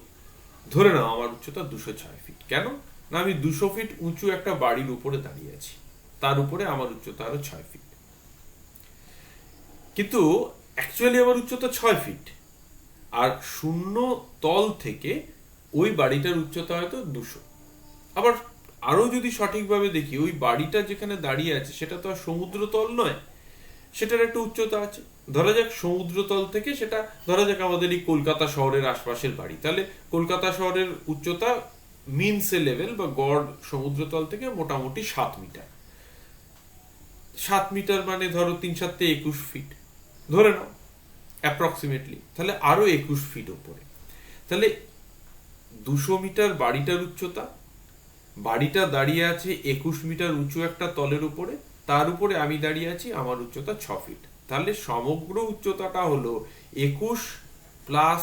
ধরে নাও আমার উচ্চতা 206 ফিট। কেন না, আমি 200 ফিট উঁচু একটা বাড়ির উপরে দাঁড়িয়ে আছি, তার উপরে আমার উচ্চতা আরো 6 ফিট। কিন্তু অ্যাকচুয়ালি আমার উচ্চতা 6 ফিট, আর শূন্য তল থেকে ওই বাড়িটার উচ্চতা হয়তো 200। আবার আরো যদি সঠিকভাবে দেখি, ওই বাড়িটা যেখানে দাঁড়িয়ে আছে সেটা তো আর সমুদ্র তল নয়, সেটার একটা উচ্চতা আছে। ধরা যাক সমুদ্রতল থেকে সেটা, ধরা যাক আমাদের এই কলকাতা শহরের আশপাশের বাড়ি, তাহলে কলকাতা শহরের উচ্চতা মিন সে লেভেল বা গড় সমুদ্রতল থেকে মোটামুটি 7 মিটার। 7 মিটার মানে ধরো 3 7 21 ফিট ধরে নাও অ্যাপ্রক্সিমেটলি, তাহলে আরো 21 ফিট উপরে। তাহলে 200 মিটার বাড়িটার উচ্চতা, বাড়িটা দাঁড়িয়ে আছে 21 মিটার উঁচু একটা তলের উপরে, তার উপরে আমি দাঁড়িয়ে আছি, আমার উচ্চতা 6 ফিট। তাহলে সমগ্র উচ্চতাটা হলো 21 প্লাস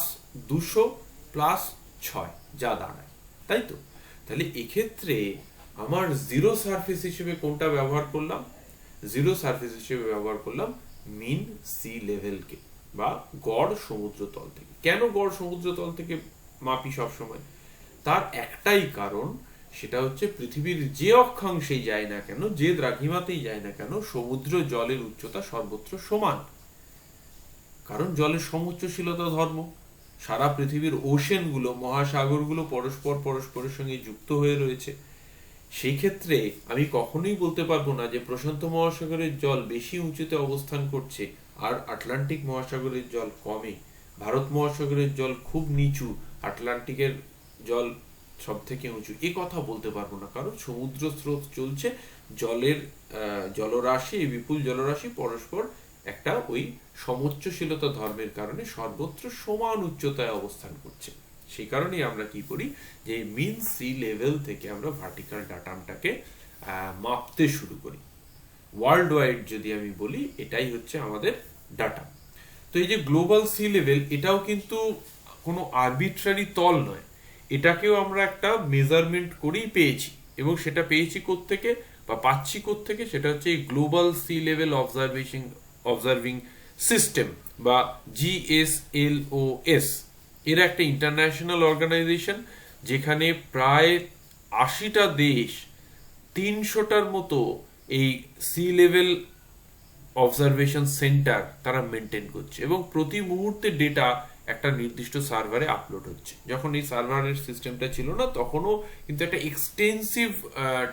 200 প্লাস 6, যা দাঁড়ায়, তাই তো? তাহলে এক্ষেত্রে আমার জিরো সারফেস হিসেবে কোনটা ব্যবহার করলাম? জিরো সারফেস হিসেবে ব্যবহার করলাম মিন সি লেভেলকে, বা গড় সমুদ্রতল থেকে। কেন গড় সমুদ্রতল থেকে মাপি সবসময়? তার একটাই কারণ, সেটা হচ্ছে পৃথিবীর যে অক্ষাংশেই যায় না কেন, যে দ্রাঘিমাতেই যায় না কেন, সমুদ্র জলের উচ্চতা সর্বত্র সমান। কারণ জলের সমুচ্চশীলতা ধর্ম। সারা পৃথিবীর ওশেনগুলো, মহাসাগরগুলো পরস্পরের সঙ্গে যুক্ত হয়ে রয়েছে। সেই ক্ষেত্রে আমি কখনোই বলতে পারবো না যে প্রশান্ত মহাসাগরের জল বেশি উঁচুতে অবস্থান করছে আর আটলান্টিক মহাসাগরের জল কমে, ভারত মহাসাগরের জল খুব নিচু, আটলান্টিকের জল সব থেকে উঁচু, এ কথা বলতে পারবো না। কারণ সমুদ্র স্রোত চলছে, জলের জলরাশি, বিপুল জলরাশি পরস্পর একটা ওই সমুচ্চশীলতা ধর্মের কারণে সর্বত্র সমান উচ্চতায় অবস্থান করছে। সেই কারণেই আমরা কি করি, যে মিন সি লেভেল থেকে আমরা ভার্টিক্যাল ডাটামটাকে মাপতে শুরু করি। ওয়ার্ল্ড ওয়াইড যদি আমি বলি, এটাই হচ্ছে আমাদের ডাটা। তো এই যে গ্লোবাল সি লেভেল, এটাও কিন্তু কোনো আরবিট্রারি তল নয়, এটাকেও আমরা একটা মেজারমেন্ট করেই পেয়েছি। এবং সেটা পেয়েছি কোত্থেকে বা পাচ্ছি কোত্থেকে? সেটা হচ্ছে এই global sea level observing system বা GSLOS। এরা একটা ইন্টারন্যাশনাল অর্গানাইজেশন, যেখানে প্রায় 80টা দেশ 300টার মতো এই সি লেভেল অবজারভেশন সেন্টার তারা মেনটেন করছে, এবং প্রতি মুহূর্তে ডেটা একটা নির্দিষ্ট সার্ভারে আপলোড হচ্ছে। যখন এই সার্ভারের সিস্টেমটা ছিল না, তখনও কিন্তু একটা এক্সটেন্সিভ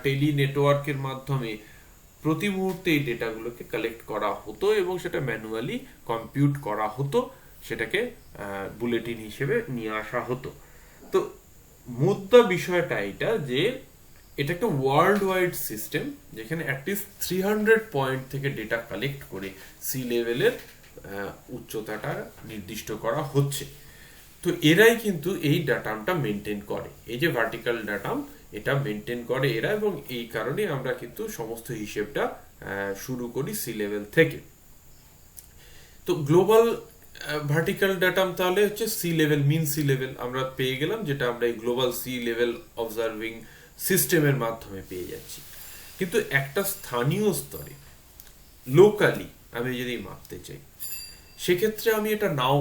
টেলি নেটওয়ার্কের মাধ্যমে প্রতি মুহূর্তে এই ডেটাগুলোকে কালেক্ট করা হতো এবং সেটা ম্যানুয়ালি কম্পিউট করা হতো, সেটাকে বুলেটিন হিসেবে নিয়ে আসা হতো। তো মুদ্রা বিষয়টা এটা, যে এটা একটা ওয়ার্ল্ড ওয়াইড সিস্টেম, যেখানে অ্যাটলিস্ট 300 পয়েন্ট থেকে ডেটা কালেক্ট করে সি লেভেলের উচ্চতাটা নির্দিষ্ট করা হচ্ছে। তো এরাই কিন্তু এই ডাটামটা মেনটেন করে, এই যে ভার্টিক্যাল ডাটাম, এটা মেনটেন করে এরা, এবং এই কারণে আমরা কিন্তু সমস্ত হিসেবটা শুরু করি সি লেভেল থেকে। তো গ্লোবাল ভার্টিক্যাল ডাটাম তাহলে হচ্ছে সি লেভেল, মিন সি লেভেল আমরা পেয়ে গেলাম, যেটা আমরা এই গ্লোবাল সি লেভেল অবজার্ভিং সিস্টেমের মাধ্যমে পেয়ে যাচ্ছি। কিন্তু একটা স্থানীয় স্তরে লোকালি আমি যদি মাপতে চাই, সেক্ষেত্রে আমি এটা নাও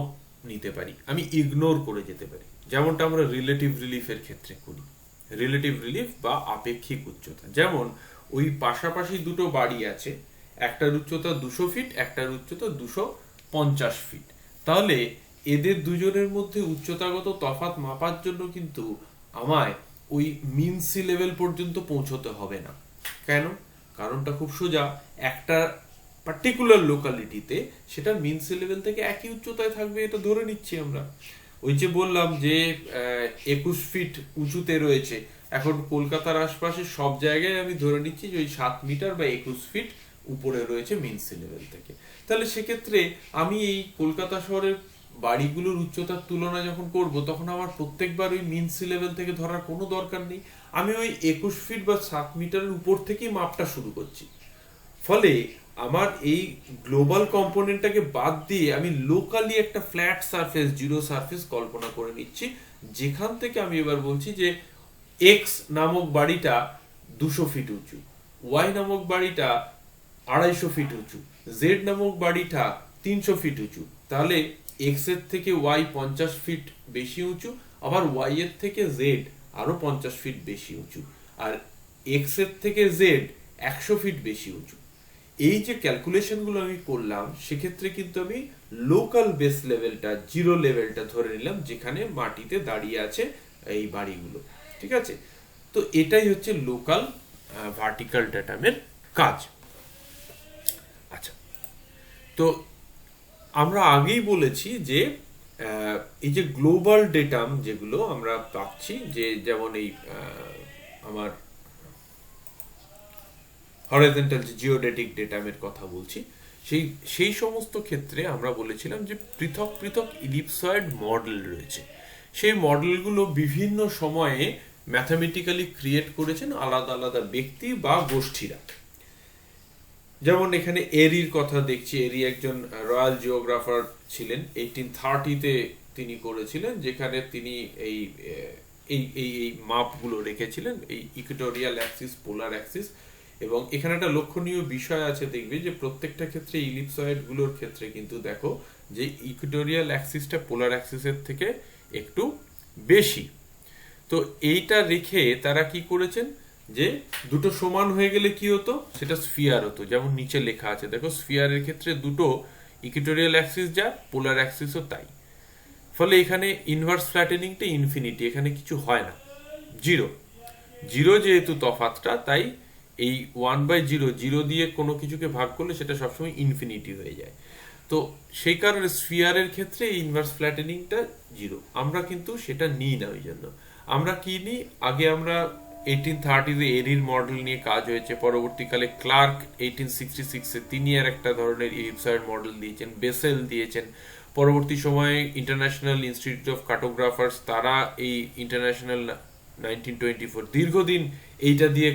নিতে পারি, আমি ইগনোর করে যেতে পারি, যেমনটা আমরা রিলেটিভ রিলিফের ক্ষেত্রে করি। রিলেটিভ রিলিফ বা আপেক্ষিক উচ্চতা, যেমন ওই পাশাপাশি দুটো বাড়ি আছে, একটার উচ্চতা 200 ফিট, একটার উচ্চতা 250 ফিট, তাহলে এদের দুজনের মধ্যে উচ্চতাগত তফাৎ মাপার জন্য কিন্তু আমায় ওই মিন সি লেভেল পর্যন্ত পৌঁছতে হবে না। কেন? কারণটা খুব সোজা, একটা পার্টিকুলার লোকালিটিতে সেটা মিন সি লেভেল থেকে একই উচ্চতায় থাকবে, এটা ধরে নিচ্ছি আমরা। ওই যে বললাম যে 21 ফিট উঁচুতে রয়েছে, এখন কলকাতার আশপাশে সব জায়গায় আমি ধরে নিচ্ছি যে ওই 7 মিটার বা 21 ফিট উপরে রয়েছে মিন সি লেভেল থেকে। তাহলে সেক্ষেত্রে আমি এই কলকাতা শহরের বাড়িগুলোর উচ্চতার তুলনা যখন করব, তখন আমার প্রত্যেকবার ওই মিন সি লেভেল থেকে ধরার কোনো দরকার নেই, আমি ওই 21 ফিট বা 7 মিটারের উপর থেকেই মাপটা শুরু করছি। ফলে আমার এই গ্লোবাল কম্পোনেন্টটাকে বাদ দিয়ে আমি লোকালি একটা ফ্ল্যাট সারফেস, জিরো সারফেস কল্পনা করে নিচ্ছি, যেখান থেকে আমি এবার বলছি যে এক্স নামক বাড়িটা 200 ফিট উঁচু, ওয়াই নামক বাড়িটা 250 ফিট উঁচু, জেড নামক বাড়িটা 300 ফিট উঁচু। তাহলে এক্স এর থেকে ওয়াই 50 ফিট বেশি উঁচু, আবার ওয়াই এর থেকে জেড আরো 50 ফিট বেশি উঁচু, আর এক্স এর থেকে জেড 100 ফিট বেশি উঁচু। এই যে ক্যালকুলেশনগুলো আমি করলাম, সেক্ষেত্রে কিন্তু আমি লোকাল বেস লেভেলটা, জিরো লেভেলটা ধরে নিলাম, যেখানে মাটিতে দাঁড়িয়ে আছে এই বাড়িগুলো। ঠিক আছে? তো এটাই হচ্ছে লোকাল ভার্টিক্যাল ডেটামের কাজ। আচ্ছা, তো আমরা আগেই বলেছি যে এই যে গ্লোবাল ডেটাম যেগুলো আমরা পাচ্ছি, যে যেমন এই আমার হরাইজন্টাল যে জিওডেটিক ডেটামের কথা বলছি, সেই সমস্ত ক্ষেত্রে আমরা বলেছিলাম যে পৃথক পৃথক ইলিপসয়েড মডেল রয়েছে। সেই মডেলগুলো বিভিন্ন সময়ে ম্যাথামেটিক্যালি ক্রিয়েট করেছেন আলাদা আলাদা ব্যক্তি বা গোষ্ঠীরা। যেমন এখানে এরির কথা দেখছি, এরি একজন রয়্যাল জিওগ্রাফার ছিলেন, 1830-তে তিনি করেছিলেন, যেখানে তিনি এই এই এই মাপগুলো রেখেছিলেন, এই ইকুটোরিয়াল অ্যাক্সিস, পোলার অ্যাক্সিস। এবং এখানে একটা লক্ষণীয় বিষয় আছে, দেখবে যে প্রত্যেকটা ক্ষেত্রে ইলিপসয়েড গুলোর ক্ষেত্রে কিন্তু দেখো যে ইকুটোরিয়াল অ্যাক্সিসটা পোলার অ্যাক্সিসের থেকে একটু বেশি। তো এইটা রেখে তারা কি করেছেন, যে দুটো সমান হয়ে গেলে কি হতো, সেটা স্ফিয়ার হতো। যেমন নিচে লেখা আছে, দেখো স্ফিয়ারের ক্ষেত্রে দুটো ইকুটোরিয়াল অ্যাক্সিস যা, পোলার অ্যাক্সিসও তাই। ফলে এখানে ইনভার্স ফ্ল্যাটেনিংটা ইনফিনিটি, এখানে কিছু হয় না, জিরো। জিরো যেহেতু তফাৎটা, তাই এই 1/0, জিরো দিয়ে কোনো কিছুকে ভাগ করলে সেটা সবসময় ইনফিনিটি হয়ে যায়। তো সেই কারণে স্ফিয়ারের ক্ষেত্রে এই ইনভার্স ফ্ল্যাটেনিংটা জিরো। আমরা কিন্তু সেটা নিই না, ওই জন্য আমরা কি নিই, আগে আমরা 1830-তে এরির মডেল নিয়ে কাজ হয়েছে, পরবর্তীকালে ক্লার্ক 1866-এ তিনি আর একটা ধরনের ইলিপসয়েড মডেল দিয়েছেন, বেসেল দিয়েছেন। পরবর্তী সময়ে ইন্টারন্যাশনাল ইনস্টিটিউট অফ কার্টোগ্রাফার্স, তারা এই ইন্টারন্যাশনাল 1924, দীর্ঘদিন এইটা দিয়ে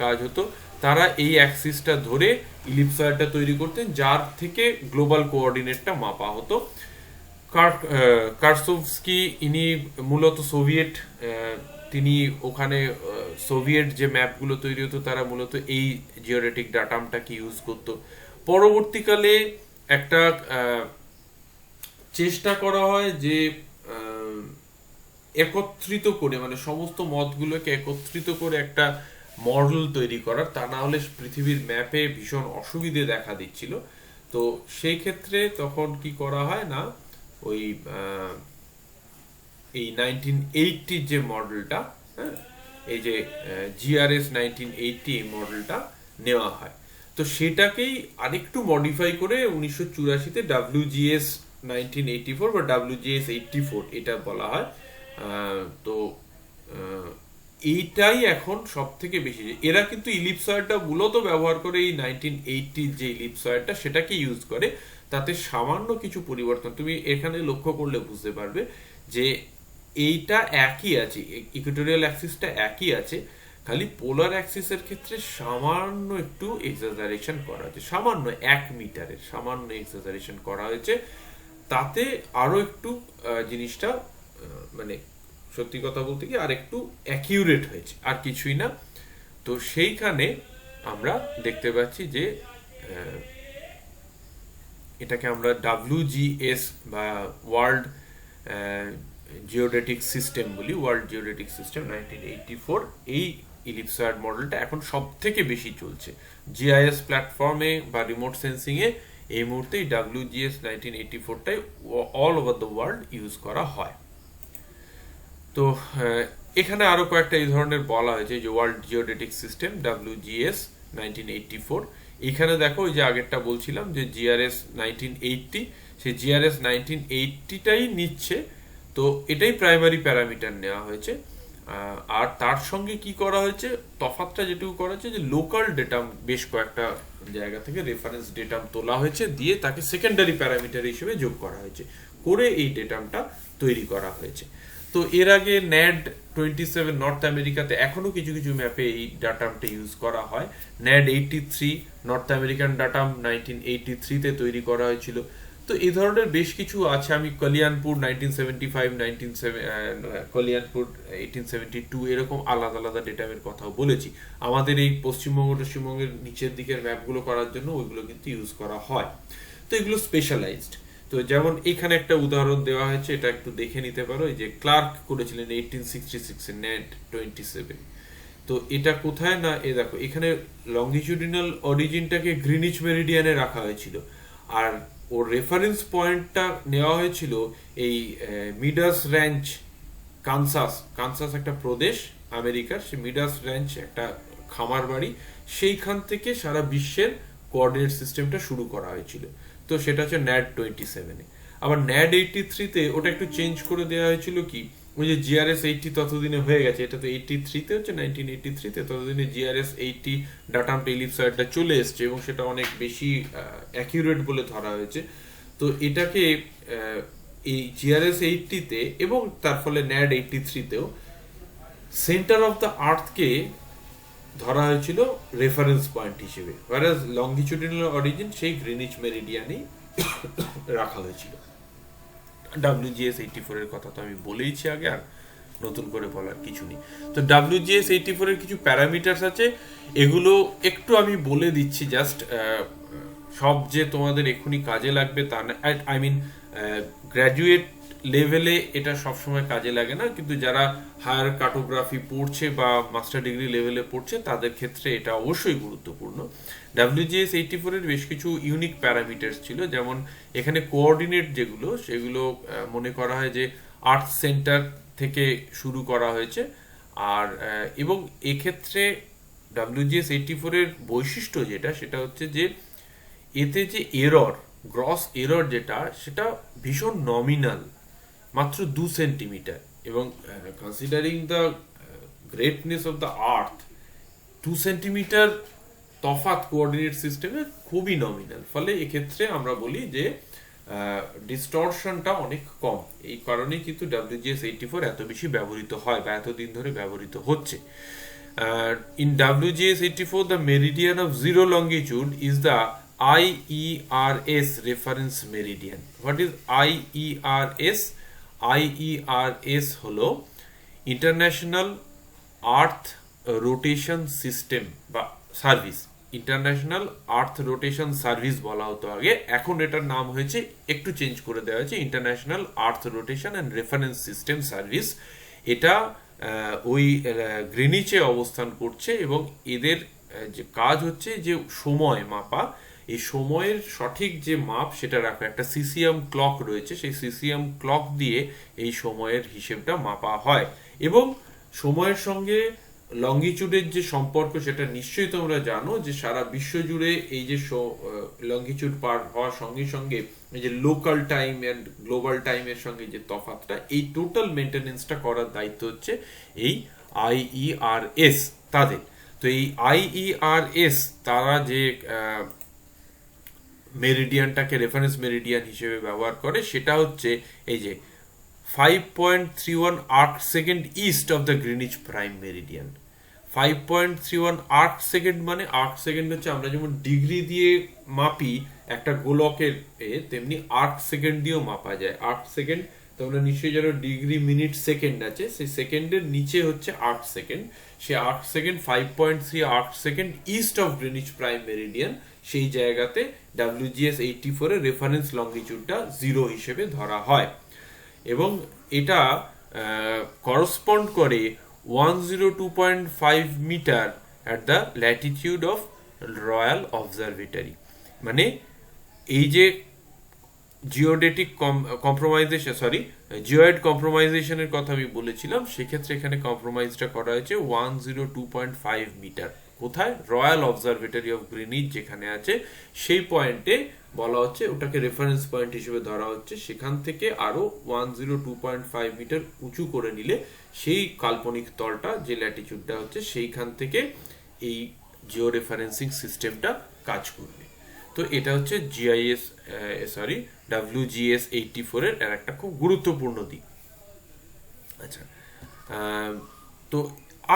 কাজ হতো, তারা এই অ্যাক্সিসটা ধরে ইলিপসয়েডটা তৈরি করতেন, যার থেকে গ্লোবাল কোঅর্ডিনেটটা মাপা হতো। কার্সোভস্কি, ইনি মূলত সোভিয়েত, তিনি ওখানে সোভিয়েত যে ম্যাপগুলো তৈরি হতো, তারা মূলত এই জিওডেটিক ডাটামটাকে ইউজ করতো। পরবর্তীকালে একটা চেষ্টা করা হয় যে একত্রিত করে, মানে সমস্ত মতগুলোকে একত্রিত করে একটা মডেল তৈরি করার, তা না হলে পৃথিবীর ম্যাপে ভীষণ অসুবিধে দেখা দিচ্ছিল। তো সেই ক্ষেত্রে তখন কি করা হয় না, ওই এই 1980 যে মডেলটা, হ্যাঁ, এই যে জিআরএস 1980 মডেলটা নেওয়া হয়। তো সেটাকেই আরেকটু মডিফাই করে 1984-তে WGS 1984 বা WGS 84 এটা বলা হয়। তো এইটাই এখন সব থেকে বেশি, এরা কিন্তু ইলিপসয়েডটা মূলত ব্যবহার করে, এই 1980 যে ইলিপসয়েডটা সেটাকে ইউজ করে। তাতে সামান্য কিছু পরিবর্তন তুমি এখানে লক্ষ্য করলে বুঝতে পারবে যে এইটা একই আছে, ইকুটোরিয়াল অ্যাক্সিসটা একই আছে, খালি পোলার অ্যাক্সিসের ক্ষেত্রে সামান্য একটু এক্সাজারেশন করা হয়েছে, সামান্য 1 মিটারের সামান্য এক্সাজারেশন করা হয়েছে, তাতে আরো একটু জিনিসটা মানে সত্যি কথা বলতে কি আর একটু অ্যাকিউরেট হয়েছে, আর কিছুই না। তো সেইখানে আমরা দেখতে পাচ্ছি যে এটাকে আমরা WGS বা ওয়ার্ল্ড জিওডেটিক সিস্টেম বলি, ওয়ার্ল্ড জিওডেটিক সিস্টেম 1984, এই ইলিপসয়েড মডেলটা এখন সব থেকে বেশি চলছে জিআইএস প্ল্যাটফর্মে বা রিমোট সেন্সিং এ। এই মুহূর্তে WGS 1984টাই all over the world use করা হয়। তো এখানে আরো কয়েকটা এই ধরনের বলা হয়েছে যে ওয়ার্ল্ড জিওডেটিক সিস্টেম WGS 1984। এখানে দেখো ওই যে আগেরটা বলছিলাম যে GRS 1980, সেই GRS 1980টাই নিচ্ছে। তো এটাই প্রাইমারি প্যারামিটার নেওয়া হয়েছে। আর তার সঙ্গে কি করা হয়েছে, তফাৎটা যেটুকু করা হয়েছে যে লোকাল ডেটাম বেশ কয়েকটা জায়গা থেকে রেফারেন্স ডেটাম তোলা হয়েছে, দিয়ে তাকে সেকেন্ডারি প্যারামিটার হিসেবে যোগ করা হয়েছে, করে এই ডেটামটা তৈরি করা হয়েছে। তো এর আগে NAD27 নর্থ আমেরিকাতে এখনো কিছু কিছু ম্যাপে এই ডাটামটা ইউজ করা হয়। NAD83 নর্থ আমেরিকান ডাটাম 1983তে তৈরি করা হয়েছিল। তো এই ধরনের বেশ কিছু আছে। আমি কলিয়ানপুর 1975, কলিয়ানপুর 1872 এরকম আলাদা আলাদা ডেটামের কথাও বলেছি। আমাদের এই পশ্চিমবঙ্গের নিচের দিকের ম্যাপগুলো করার জন্য ওইগুলো কিন্তু ইউজ করা হয়। তো এগুলো স্পেশালাইজড। তো যেমন এখানে একটা উদাহরণ দেওয়া হয়েছে, এটা একটু দেখে নিতে পারো। এই যে ক্লার্ক করেছিলেন 1866 এ NAD27। তো এটা কোথায় না, এ দেখো এখানে লঙ্গিটিউডিনাল অরিজিনটাকে গ্রিনিচ মেরিডিয়ানে রাখা হয়েছিল, আর ওর রেফারেন্স পয়েন্টটা নেওয়া হয়েছিল এই মিডাস র্যাঞ্চ, কানসাস একটা প্রদেশ আমেরিকার, সে মিডাস র্যাঞ্চ একটা খামার বাড়ি, সেইখান থেকে সারা বিশ্বের কোঅর্ডিনেট সিস্টেমটা শুরু করা হয়েছিল। তো সেটা হচ্ছে NAD27 এ। আবার NAD83তে ওটা একটু চেঞ্জ করে দেওয়া হয়েছিল, কি ওই যে GRS 80 ততদিনে হয়ে গেছে, এটা তো 83তে হচ্ছে, 1983তে, ততদিনে GRS 80 ডাটাম ইলিপসয়েডটা চলে এসছে এবং সেটা অনেক বেশি অ্যাকিউরেট বলে ধরা হয়েছে। তো এটাকে এই GRS 80তে এবং তার ফলে NAD83তেও সেন্টার অফ দ্য আর্থকে ধরা হয়েছিল রেফারেন্স পয়েন্ট হিসেবে, whereas লঙ্গিটিউডিনাল অরিজিন সেই গ্রিনিচ মেরিডিয়ানেই রাখা হয়েছিল। WGS 84 এর কথা তো আমি বলেইছি আগে, আর নতুন করে বলার কিছু নেই। তো WGS 84 এর কিছু প্যারামিটারস আছে, এগুলো একটু আমি বলে দিচ্ছি জাস্ট, সব যে তোমাদের এক্ষুনি কাজে লাগবে তা না। আই মিন গ্র্যাজুয়েট লেভেলে এটা সবসময় কাজে লাগে না, কিন্তু যারা হায়ার কার্টোগ্রাফি পড়ছে বা মাস্টার ডিগ্রি লেভেলে পড়ছে তাদের ক্ষেত্রে এটা অবশ্যই গুরুত্বপূর্ণ। WGS 84 এর বেশ কিছু ইউনিক প্যারামিটারস ছিল, যেমন এখানে কোঅর্ডিনেট যেগুলো, সেগুলো মনে করা হয় যে আর্থ সেন্টার থেকে শুরু করা হয়েছে। আর এবং এক্ষেত্রে WGS 84 এর বৈশিষ্ট্য যেটা, সেটা হচ্ছে যে এতে যে গ্রস এরর যেটা, সেটা ভীষণ নমিনাল, মাত্র 2 সেন্টিমিটার, এবং considering the greatness of the earth 2 centimetre তফাৎ কোঅর্ডিনেট সিস্টেমে খুবই নমিনাল। ফলে এক্ষেত্রে আমরা বলি যে ডিস্টরশনটা অনেক কম। এই কারণেই কিন্তু WGS 84 এত বেশি ব্যবহৃত হয় বা এতদিন ধরে ব্যবহৃত হচ্ছে। In WGS 84, the meridian of zero longitude is the IERS reference meridian. What is IERS? IERS হলো ইন্টারন্যাশনাল আর্থ রোটেশন সিস্টেম বা সার্ভিস। ইন্টারন্যাশনাল আর্থ রোটেশন সার্ভিস বলা হতো আগে, এখন এটার নাম হয়েছে, একটু চেঞ্জ করে দেওয়া হয়েছে, international earth rotation and reference system service. এটা ওই গ্রিনিচে অবস্থান করছে এবং এদের যে কাজ হচ্ছে যে সময় মাপা, এই সময়ের সঠিক যে মাপ সেটা রাখা। একটা সিসিএম ক্লক রয়েছে, সেই সিসিএম ক্লক দিয়ে এই সময়ের হিসেবটা মাপা হয়। এবং সময়ের সঙ্গে লঙ্গিচুডের যে সম্পর্ক, সেটা নিশ্চয়ই তোমরা জানো যে সারা বিশ্ব জুড়ে এই যে লঙ্গিচুড পার হওয়ার সঙ্গে সঙ্গে এই যে লোকাল টাইম এন্ড গ্লোবাল টাইমের সঙ্গে যে তফাৎটা, এই টোটাল মেনটেনেন্সটা করার দায়িত্ব হচ্ছে এই IERS তাদের। তো এই IERS তারা যে মেরিডিয়ানটাকে রেফারেন্স মেরিডিয়ান হিসেবে ব্যবহার করে, সেটা হচ্ছে এই যে 5.31 arc second east of the Greenwich prime meridian. 5.31 arc second, মানে আর্ক সেকেন্ড হচ্ছে আমরা যেমন ডিগ্রি দিয়ে মাপি একটা গোলকের তেমনি আর্ক সেকেন্ড দিয়েও মাপা যায়। আর্ক সেকেন্ড তোমরা নিশ্চয়ই জানো, ডিগ্রি মিনিট সেকেন্ড আছে, সেই সেকেন্ডের নিচে হচ্ছে আর্ক সেকেন্ড। সে arc second 5.3 arc second east of Greenwich prime meridian, সেই জায়গাতে WGS 84 এর রেফারেন্স লঙ্গিটিউডটা 0 হিসেবে ধরা হয়, এবং এটা করসপন্ড করে 102.5 metre at the latitude of Royal Observatory. মানে এই যে জিওডেটিক কম্প্রোমাইজেশন, জিওয়েড কম্প্রোমাইজেশনের কথা আমি বলেছিলাম, সেক্ষেত্রে এখানে কম্প্রোমাইজটা করা হয়েছে 102.5 মিটার। কোথায়? রয়্যাল অবজারভেটরি অফ গ্রিনিচ যেখানে আছে সেই পয়েন্টে বলা হচ্ছে, ওটাকে রেফারেন্স পয়েন্ট হিসেবে ধরা হচ্ছে। সেখান থেকে আরো 102.5 মিটার উঁচু করে নিলে সেই কাল্পনিক তলটা যে ল্যাটিটিউডটা হচ্ছে সেইখান থেকে এই জিও রেফারেন্সিং সিস্টেমটা কাজ করবে। তো এটা হচ্ছে WGS 84 এর একটা খুব গুরুত্বপূর্ণ দিক। আচ্ছা, তো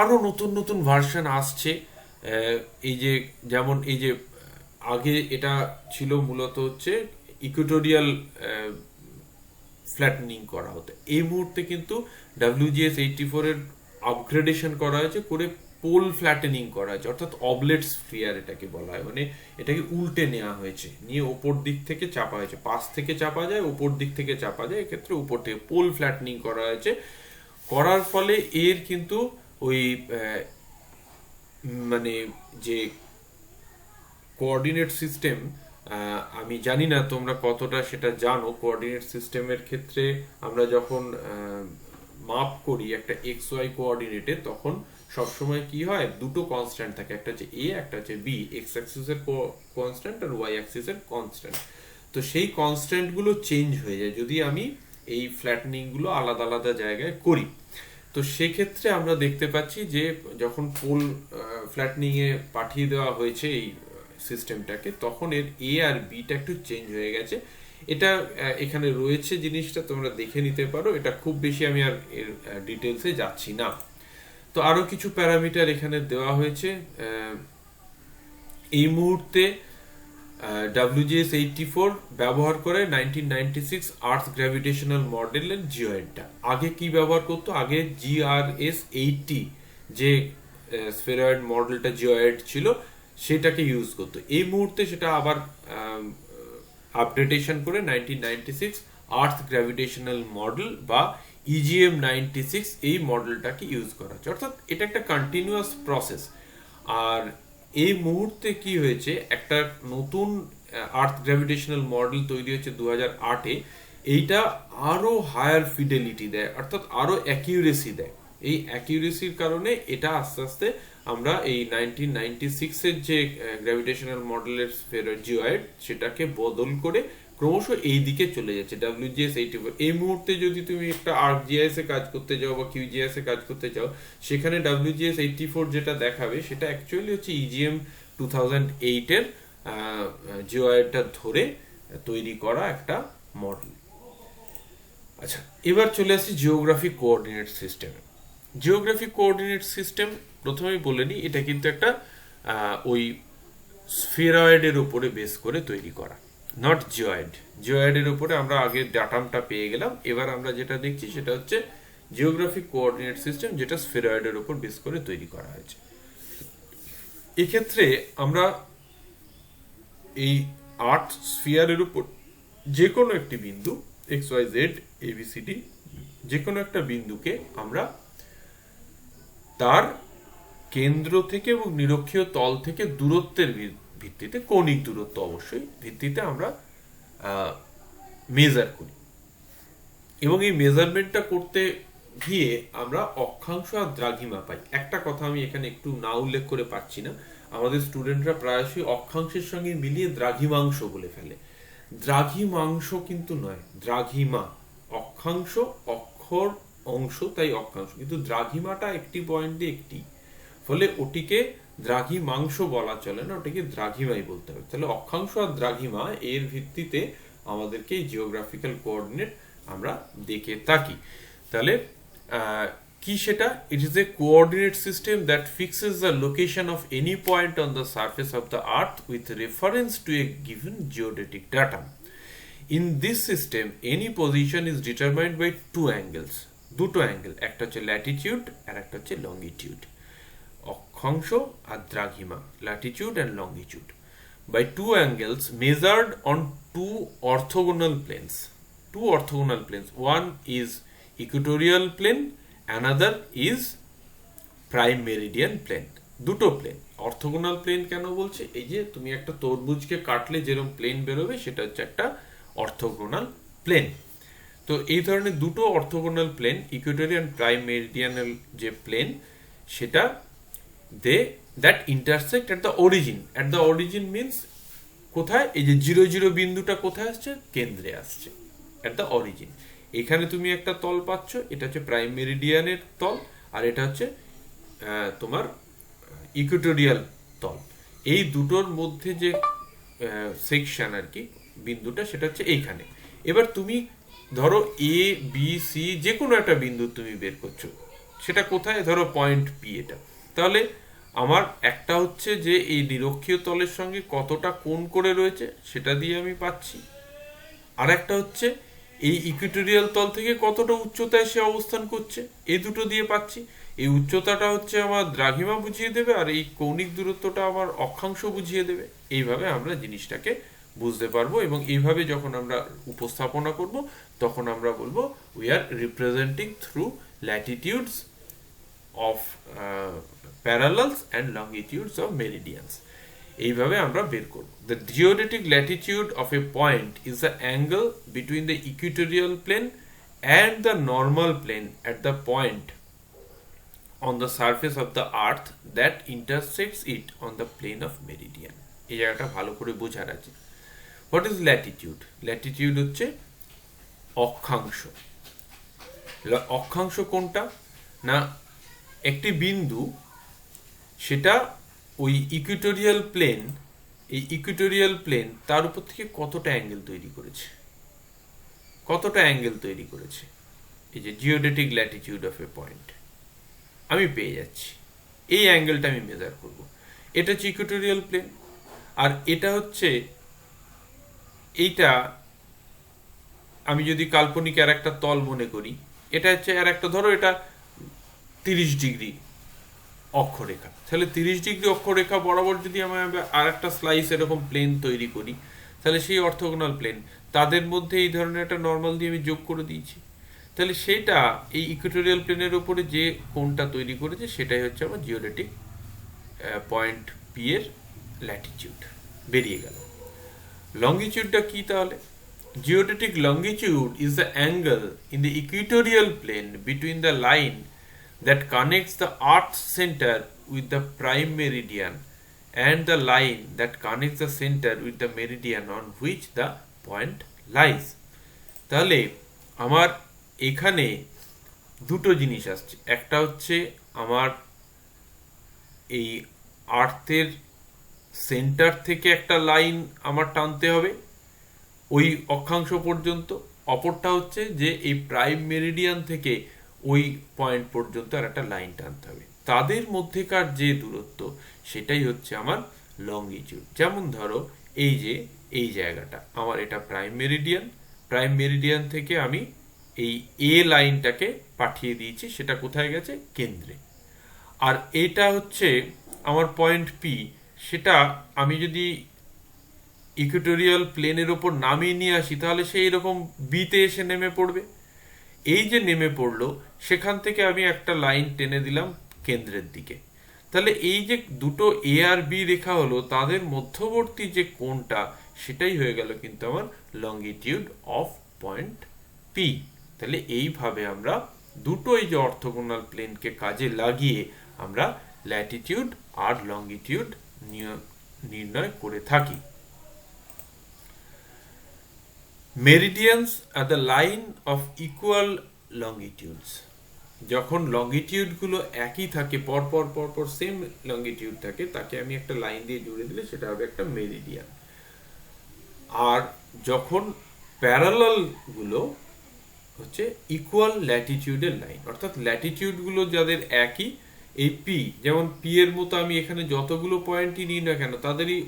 আরো নতুন নতুন ভার্সন আসছে। এই যে যেমন এই যে আগে এটা ছিল মূলত হচ্ছে ইকুয়েটোরিয়াল ফ্ল্যাটেনিং করা হতো, এই মুহূর্তে কিন্তু WGS 84 এর আপগ্রেডেশন করা হয়েছে করে পোল ফ্ল্যাটেনিং করা হয়েছে, অর্থাৎ অবলেট স্ফিয়ার এটাকে বলা হয়। মানে এটাকে উল্টে নেওয়া হয়েছে, নিয়ে ওপর দিক থেকে চাপা হয়েছে, পাশ থেকে চাপা যায়, ওপর দিক থেকে চাপা যায়, এক্ষেত্রে উপর থেকে পোল ফ্ল্যাটেনিং করা হয়েছে। করার ফলে এর কিন্তু ওই মানে যে কোঅর্ডিনেট সিস্টেম, আমি জানি না তোমরা কতটা সেটা জানো, কোঅর্ডিনেট সিস্টেমের ক্ষেত্রে আমরা যখন মাপ করি একটা XY কোঅর্ডিনেটে, তখন সবসময় কি হয়, দুটো কনস্ট্যান্ট থাকে, একটা হচ্ছে A, একটা হচ্ছে B, এক্স অ্যাক্সিসের কনস্ট্যান্ট আর ওয়াই অ্যাক্সিসের কনস্ট্যান্ট। তো সেই কনস্ট্যান্ট গুলো চেঞ্জ হয়ে যায় যদি আমি এই ফ্ল্যাটেনিং গুলো আলাদা আলাদা জায়গায় করি। তো সেক্ষেত্রে আমরা দেখতে পাচ্ছি যে যখন পোল ফ্ল্যাটেনিং এ পাঠিয়ে দেওয়া হয়েছে এই সিস্টেমটাকে, তখন এর A আর Bটা একটু চেঞ্জ হয়ে গেছে। এটা এখানে রয়েছে জিনিসটা, তোমরা দেখে নিতে পারো, এটা খুব বেশি আমি আর এর ডিটেলসে যাচ্ছি না। তো আরো কিছু প্যারামিটার এখানে দেওয়া হয়েছে। এই মুহূর্তে WGS 84 ব্যবহার করে 1996 আর্থ গ্র্যাভিটেশনাল মডেলের জিওয়েডটা। আগে কি ব্যবহার করতো? আগে GRS 80 যে স্ফেরয়েড মডেলটা জিওয়েড ছিল সেটাকে ইউজ করতো। এই মুহূর্তে সেটা আবার আপডেটেশন করে 1996 আর্থ গ্র্যাভিটেশনাল মডেল বা EGM 96 এই মডেলটাকে ইউজ করা হচ্ছে, অর্থাৎ এটা একটা কন্টিনিউয়াস প্রসেস। আর এই মুহূর্তে কি হয়েছে, একটা নতুন আর্থ গ্র্যাভিটেশনাল মডেল তৈরি হয়েছে 2008-এ। এইটা আরো হায়ার ফিডেলিটি দেয়, অর্থাৎ আরো অ্যাকিউরেসি দেয়। এই অ্যাকিউরেসির কারণে এটা আস্তে আস্তে আমরা এই 1996 এর যে গ্র্যাভিটেশনাল মডেলের স্ফেরয়েড জিওয়েড সেটাকে বদল করে ক্রমশ এই দিকে চলে যাচ্ছে WGS 84। এই মুহূর্তে যদি তুমি একটা ArcGIS এ কাজ করতে যাও বা QGIS এ কাজ করতে চাও, সেখানে WGS 84 যেটা দেখাবে সেটা অ্যাকচুয়ালি হচ্ছে EGM 2008 এর জিওয়েডটা ধরে তৈরি করা একটা মডেল। আচ্ছা, এবার চলে আসছি জিওগ্রাফিক কোঅর্ডিনেট সিস্টেমে। জিওগ্রাফিক কোঅর্ডিনেট সিস্টেম প্রথমেই বলে নিই, এটা কিন্তু একটা ওই স্ফেরয়েডের উপরে বেস করে তৈরি করা, নট জিওয়েড। জিওয়েডের উপরে আমরা আগে ডাটামটা পেয়ে গেলাম, এবার আমরা যেটা দেখছি সেটা হচ্ছে জিওগ্রাফিক কোঅর্ডিনেট সিস্টেম, যেটা স্ফেরয়েডের উপর বেস করে তৈরি করা হয়েছে। এক্ষেত্রে আমরা এই আর্থ স্ফিয়ারের উপর যে কোনো একটি বিন্দু XYZ ABCD যে কোনো একটা বিন্দুকে আমরা তার কেন্দ্র থেকে এবং নিরক্ষীয় তল থেকে দূরত্বের ভিত্তিতে, কৌণিক দূরত্ব অবশ্যই ভিত্তিতে আমরা মেজার করি, এবং এই মেজারমেন্টটা করতে গিয়ে আমরা অক্ষাংশ আর দ্রাঘিমা পাই। একটা কথা আমি এখানে একটু না উল্লেখ করে পাচ্ছি না, আমাদের স্টুডেন্টরা প্রায়শই অক্ষাংশের সঙ্গে মিলিয়ে দ্রাঘিমাংশ বলে ফেলে। দ্রাঘিমাংশ কিন্তু নয়, দ্রাঘিমা। অক্ষাংশ অক্ষর অংশ, তাই অক্ষাংশ, কিন্তু দ্রাঘিমাটা একটি পয়েন্টে একটি, ফলে ওটিকে দ্রাঘিমাংশ বলা চলে না, ওটিকে দ্রাঘিমাই বলতে হবে। তাহলে অক্ষাংশ আর দ্রাঘিমা এর ভিত্তিতে আমাদেরকে জিওগ্রাফিক্যাল কোঅর্ডিনেট আমরা দেখে থাকি। তাহলে কি সেটা? It is a coordinate system that fixes the location of any point on the surface of the earth with reference to a given geodetic data. In this system any position is determined by two angles, দুটো angle, একটা হচ্ছে latitude আর একটা হচ্ছে longitude, অক্ষাংশ আর দ্রাঘিমা, latitude and longitude, by two angles measured on two orthogonal planes. Two orthogonal planes. One is equatorial plane, another is prime meridian plane. দুটো প্লেন। অর্থোগোনাল প্লেন কেন বলছে? এই যে তুমি একটা তরমুজকে কাটলে যেরকম প্লেন বেরোবে সেটা হচ্ছে একটা অর্থোগোনাল প্লেন। তো এই ধরনের দুটো অর্থোগোনাল প্লেন, ইকুয়েটোরিয়াল প্রাইম মেরিডিয়ানাল যে প্লেন, সেটা that intersect at the origin. At the origin means কোথায়? এই যে 0 0 বিন্দুটা কোথায় আসছে? কেন্দ্রে আসছে, at the origin। এখানে তুমি একটা তল পাচ্ছ, এটা হচ্ছে প্রাইম মেরিডিয়ানের তল, আর এটা হচ্ছে তোমার ইকুয়েটোরিয়াল তল। এই দুটোর মধ্যে যে সেকশন আর কি বিন্দুটা, সেটা হচ্ছে এইখানে। এবার তুমি ধরো এ বি সি যে কোনো একটা বিন্দু তুমি বের করছো, সেটা কোথায়? ধরো পয়েন্ট পি এটা। তাহলে আমার একটা হচ্ছে যে এই নিরক্ষীয় তলের সঙ্গে কতটা কোণ করে রয়েছে সেটা দিয়ে আমি পাচ্ছি, আর একটা হচ্ছে এই ইকুয়েটোরিয়াল তল থেকে কতটা উচ্চতায় সে অবস্থান করছে, এই দুটো দিয়ে পাচ্ছি। এই উচ্চতাটা হচ্ছে আমার দ্রাঘিমা বুঝিয়ে দেবে, আর এই কৌণিক দূরত্বটা আমার অক্ষাংশ বুঝিয়ে দেবে। এইভাবে আমরা জিনিসটাকে বুঝতে পারবো, এবং এইভাবে যখন আমরা উপস্থাপনা করব তখন আমরা বলবো we are representing through latitudes of parallels and longitudes of meridians। এইভাবে আমরা বের করব। The geodetic latitude of a point is the angle between the equatorial plane and the normal plane at the point on the surface of the earth that intersects it on the plane of meridian। এই জায়গাটা ভালো করে বোঝার আছে। What is latitude? Latitude হচ্ছে অক্ষাংশ। অক্ষাংশ কোনটা? না, একটি বিন্দু সেটা ওই ইকুয়েটোরিয়াল প্লেন, এই ইকুয়েটোরিয়াল প্লেন তার উপর থেকে কতটা অ্যাঙ্গেল তৈরি করেছে, কতটা অ্যাঙ্গেল তৈরি করেছে। এই যে geodetic Latitude of A point আমি পেয়ে যাচ্ছি, এই অ্যাঙ্গেলটা আমি মেজার করব। এটা হচ্ছে ইকুয়েটোরিয়াল প্লেন, আর এটা হচ্ছে এইটা আমি যদি কাল্পনিক আর একটা তল মনে করি, এটা হচ্ছে আর একটা, ধরো এটা 30 ডিগ্রি অক্ষরেখা, তাহলে 30 ডিগ্রি অক্ষরেখা বরাবর যদি আমি আর একটা স্লাইস এরকম প্লেন তৈরি করি, তাহলে সেই অর্থোগোনাল প্লেন, তাদের মধ্যে এই ধরনের একটা নর্মাল দিয়ে আমি যোগ করে দিয়েছি, তাহলে সেটা এই ইকুয়েটোরিয়াল প্লেনের উপরে যে কোণটা তৈরি করেছে সেটাই হচ্ছে আমার জিওডেটিক পয়েন্ট পি এর ল্যাটিটিউড বেরিয়ে গেল। লঙ্গিটিউডটা কি তাহলে? Geodetic longitude is the angle in the equatorial plane between the line that connects the Earth's center with the prime meridian and the line that connects the center with the meridian on which the point lies। তাহলে আমার এখানে দুটো জিনিস আসছে, একটা হচ্ছে আমার এই আর্থের সেন্টার থেকে একটা লাইন আমার টানতে হবে ওই অক্ষাংশ পর্যন্ত, অপরটা হচ্ছে যে এই প্রাইম মেরিডিয়ান থেকে ওই পয়েন্ট পর্যন্ত আর একটা লাইন টানতে হবে, তাদের মধ্যেকার যে দূরত্ব সেটাই হচ্ছে আমার লঙ্গিটিউড। যেমন ধরো এই যে এই জায়গাটা আমার, এটা প্রাইম মেরিডিয়ান, প্রাইম মেরিডিয়ান থেকে আমি এই এ লাইনটাকে পাঠিয়ে দিয়েছি, সেটা কোথায় গেছে? কেন্দ্রে। আর এটা হচ্ছে আমার পয়েন্ট পি, সেটা আমি যদি ইকুয়েটোরিয়াল প্লেনের ওপর নামিয়ে নিয়ে আসি তাহলে সেই এরকম বিতে এসে নেমে পড়বে। এই যে নেমে পড়লো সেখান থেকে আমি একটা লাইন টেনে দিলাম কেন্দ্রের দিকে, তাহলে এই যে দুটো এ আর বি রেখা হলো তাদের মধ্যবর্তী যে কোণটা সেটাই হয়ে গেল কিন্তু আমার লঙ্গিটিউড অফ পয়েন্ট পি। তাহলে এইভাবে আমরা দুটো এই যে অর্থোগোনাল প্লেনকে কাজে লাগিয়ে আমরা ল্যাটিটিউড আর লঙ্গিটিউড নির্ণয় করে থাকি। Meridians are the line of equal longitudes। যখন লঙ্গিটিউড গুলো একই থাকে, পরপর পরপর সেম লঙ্গিটিউড থাকে, তাকে আমি একটা লাইন দিয়ে জুড়ে দিলে সেটা হবে একটা মেরিডিয়ান। আর যখন প্যারালাল গুলো হচ্ছে ইকুয়াল ল্যাটিটিউডের লাইন, অর্থাৎ ল্যাটিটিউডগুলো যাদের একই, এই পি, যেমন পি এর মতো আমি এখানে যতগুলো পয়েন্টই নিই না কেন তাদেরই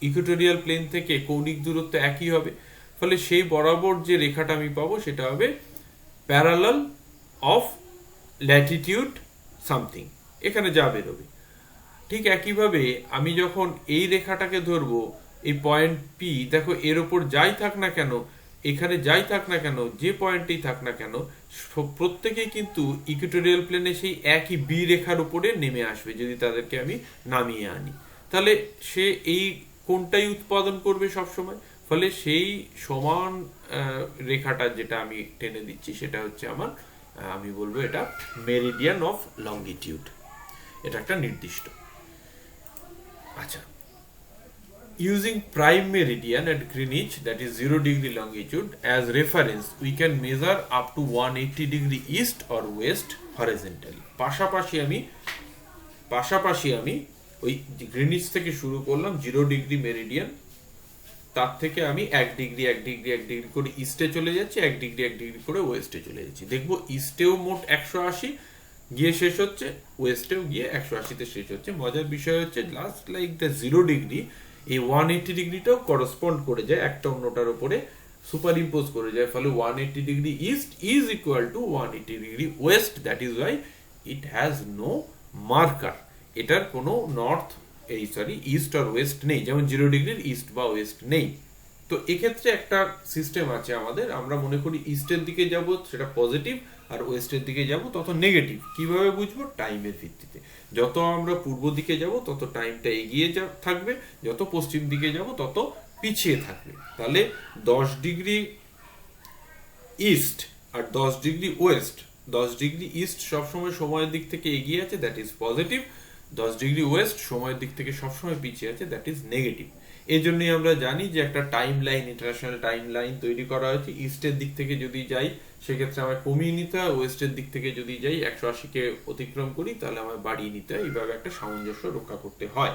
ইকুয়েটোরিয়াল প্লেন থেকে কৌণিক দূরত্ব একই হবে, ফলে সেই বরাবর যে রেখাটা আমি পাবো সেটা হবে প্যারালাল অফ ল্যাটিটিউড সামথিং, এখানে যা বেরোবে। ঠিক একইভাবে আমি যখন এই রেখাটাকে ধরবো, এই পয়েন্ট পি, দেখো এর ওপর যাই থাক না কেন, এখানে যাই থাক না কেন, যে পয়েন্টেই থাক না কেন, প্রত্যেকেই কিন্তু ইকুয়েটোরিয়াল প্লেনে সেই একই বি রেখার উপরে নেমে আসবে যদি তাদেরকে আমি নামিয়ে আনি। তাহলে সে এই কোনটাই উৎপাদন করবে সবসময়, ফলে সেই সমান রেখাটা যেটা আমি টেনে দিচ্ছি সেটা হচ্ছে আমার, আমি বলবো এটা মেরিডিয়ান অফ লঙ্গিটিউড, এটা একটা নির্দিষ্ট। আচ্ছা, using prime meridian at Greenwich, that is 0 degree longitude, as reference we can measure up to 180 degree east or west horizontally। পাশাপাশি আমি ওই গ্রিনিচ থেকে শুরু করলাম 0 ডিগ্রি মেরিডিয়ান, তার থেকে আমি 1 ডিগ্রি করে ইস্টে চলে যাচ্ছি, 1 ডিগ্রি করে ওয়েস্টে চলে যাচ্ছি। দেখবো ইস্টেও মোট 180 গিয়ে শেষ হচ্ছে, ওয়েস্টেও গিয়ে 180-তে শেষ হচ্ছে। মজার বিষয় হচ্ছে লাস্ট লাইক দ্য 0 ডিগ্রি, এই 180 ডিগ্রিটাও করসপন্ড করে যায়, একটা অন্যটার উপরে সুপার ইম্পোজ করে যায়, ফলে 180 degree east is equal to 180 degree west. That is why it has no marker, এটার কোনো নর্থ ইস্ট আর ওয়েস্ট নেই, যেমন 0 ডিগ্রির ইস্ট বা ওয়েস্ট নেই। তো এক্ষেত্রে একটা সিস্টেম আছে আমাদের, আমরা মনে করি ইস্টের দিকে যাব সেটা পজিটিভ, আর ওয়েস্টের দিকে যাব তত নেগেটিভ। কিভাবে বুঝবো? টাইমের ভিত্তিতে। যত আমরা পূর্ব দিকে যাব তত টাইমটা এগিয়ে থাকবে, যত পশ্চিম দিকে যাব তত পিছিয়ে থাকবে। তাহলে 10 ডিগ্রি ইস্ট আর 10 ডিগ্রি ওয়েস্ট, 10 ডিগ্রি ইস্ট সবসময় সময়ের দিক থেকে এগিয়ে আছে, that is positive. 10 degree West সময়ের দিক থেকে সবসময় পিছিয়ে আছে, দ্যাট ইজ নেগেটিভ। এই জন্যই আমরা জানি যে একটা time line, international time line তৈরি করা হয়েছে। ইস্টের দিক থেকে যদি যাই সেক্ষেত্রে আমার কমিয়ে নিতে হয়, ওয়েস্টের দিক থেকে যদি যাই 180-কে অতিক্রম করি তাহলে আমার বাড়িয়ে নিতে হয়, এইভাবে একটা সামঞ্জস্য রক্ষা করতে হয়।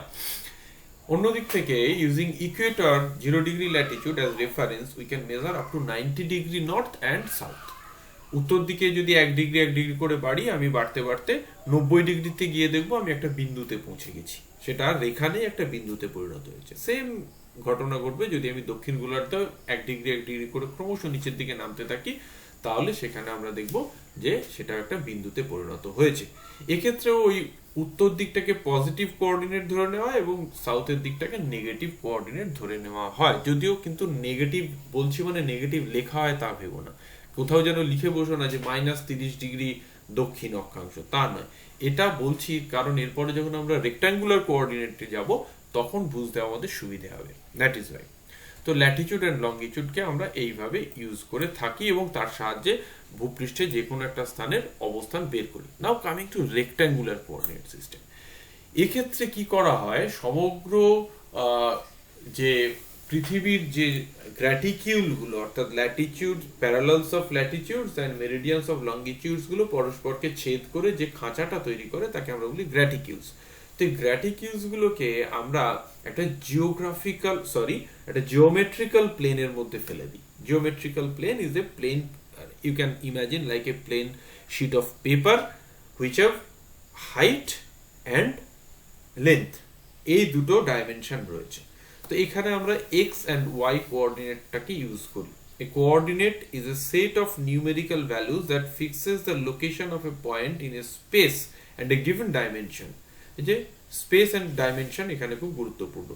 অন্যদিক থেকে using Ecuador 0 degree Latitude as reference we can measure up to 90 degree north and south. উত্তর দিকে যদি 1 ডিগ্রি করে বাড়ি, আমি বাড়তে 90 ডিগ্রিতে গিয়ে দেখবো আমি একটা বিন্দুতে পৌঁছে গেছি, সেটা রেখা নেই, একটা বিন্দুতে পরিণত হয়েছে। সেম ঘটনা ঘটবে যদি আমি দক্ষিণ গোলার্ধে 1 ডিগ্রি করে ক্রমশ নিচের দিকে নামতে থাকি, তাহলে সেখানে আমরা দেখব যে সেটা একটা বিন্দুতে পরিণত হয়েছে। এক্ষেত্রেও ওই উত্তর দিকটাকে পজিটিভ কোঅর্ডিনেট ধরে নেওয়া এবং সাউথের দিকটাকে নেগেটিভ কোঅর্ডিনেট ধরে নেওয়া হয়। যদিও কিন্তু নেগেটিভ বলছি মানে নেগেটিভ লেখা হয় তা ভেবো না, কোথাও যেন লিখে বসো না যে -30 ডিগ্রি দক্ষিণ অক্ষাংশ, তা নয়। এটা বলছি কারণ এরপরে যখন আমরা রেক্ট্যাঙ্গুলার কোঅর্ডিনেটে যাব তখন বুঝতে আমাদের সুবিধা হবে, দ্যাট ইজ রাইট। তো ল্যাটিটিউড অ্যান্ড লঙ্গিটিউডকে আমরা এইভাবে ইউজ করে থাকি এবং তার সাহায্যে ভূপৃষ্ঠে যে কোনো একটা স্থানের অবস্থান বের করি। নাও coming to rectangular coordinate system. এক্ষেত্রে কি করা হয়, সমগ্র যে পৃথিবীর যে গ্র্যাটিকিউলগুলো, অর্থাৎ latitude, parallels of latitudes and meridians of longitudes গুলো পরস্পরকে ছেদ করে যে খাঁচাটা তৈরি করে তাকে আমরা বলি গ্র্যাটিকিউলস। তো এই গ্র্যাটিকিউলস গুলোকে আমরা একটা একটা জিওমেট্রিক্যাল প্লেনের মধ্যে ফেলে দিই। Geometrical plane is a plane, you can imagine like a plain sheet of paper which have height and length, এই দুটো ডাইমেনশন রয়েছে। তো এখানে আমরা x and y কোঅর্ডিনেটটাকে ইউজ করি। A coordinate is a set of numerical values that fixes the location of a point in a space and a given dimension। এই যে space and dimension এখানে খুব গুরুত্বপূর্ণ।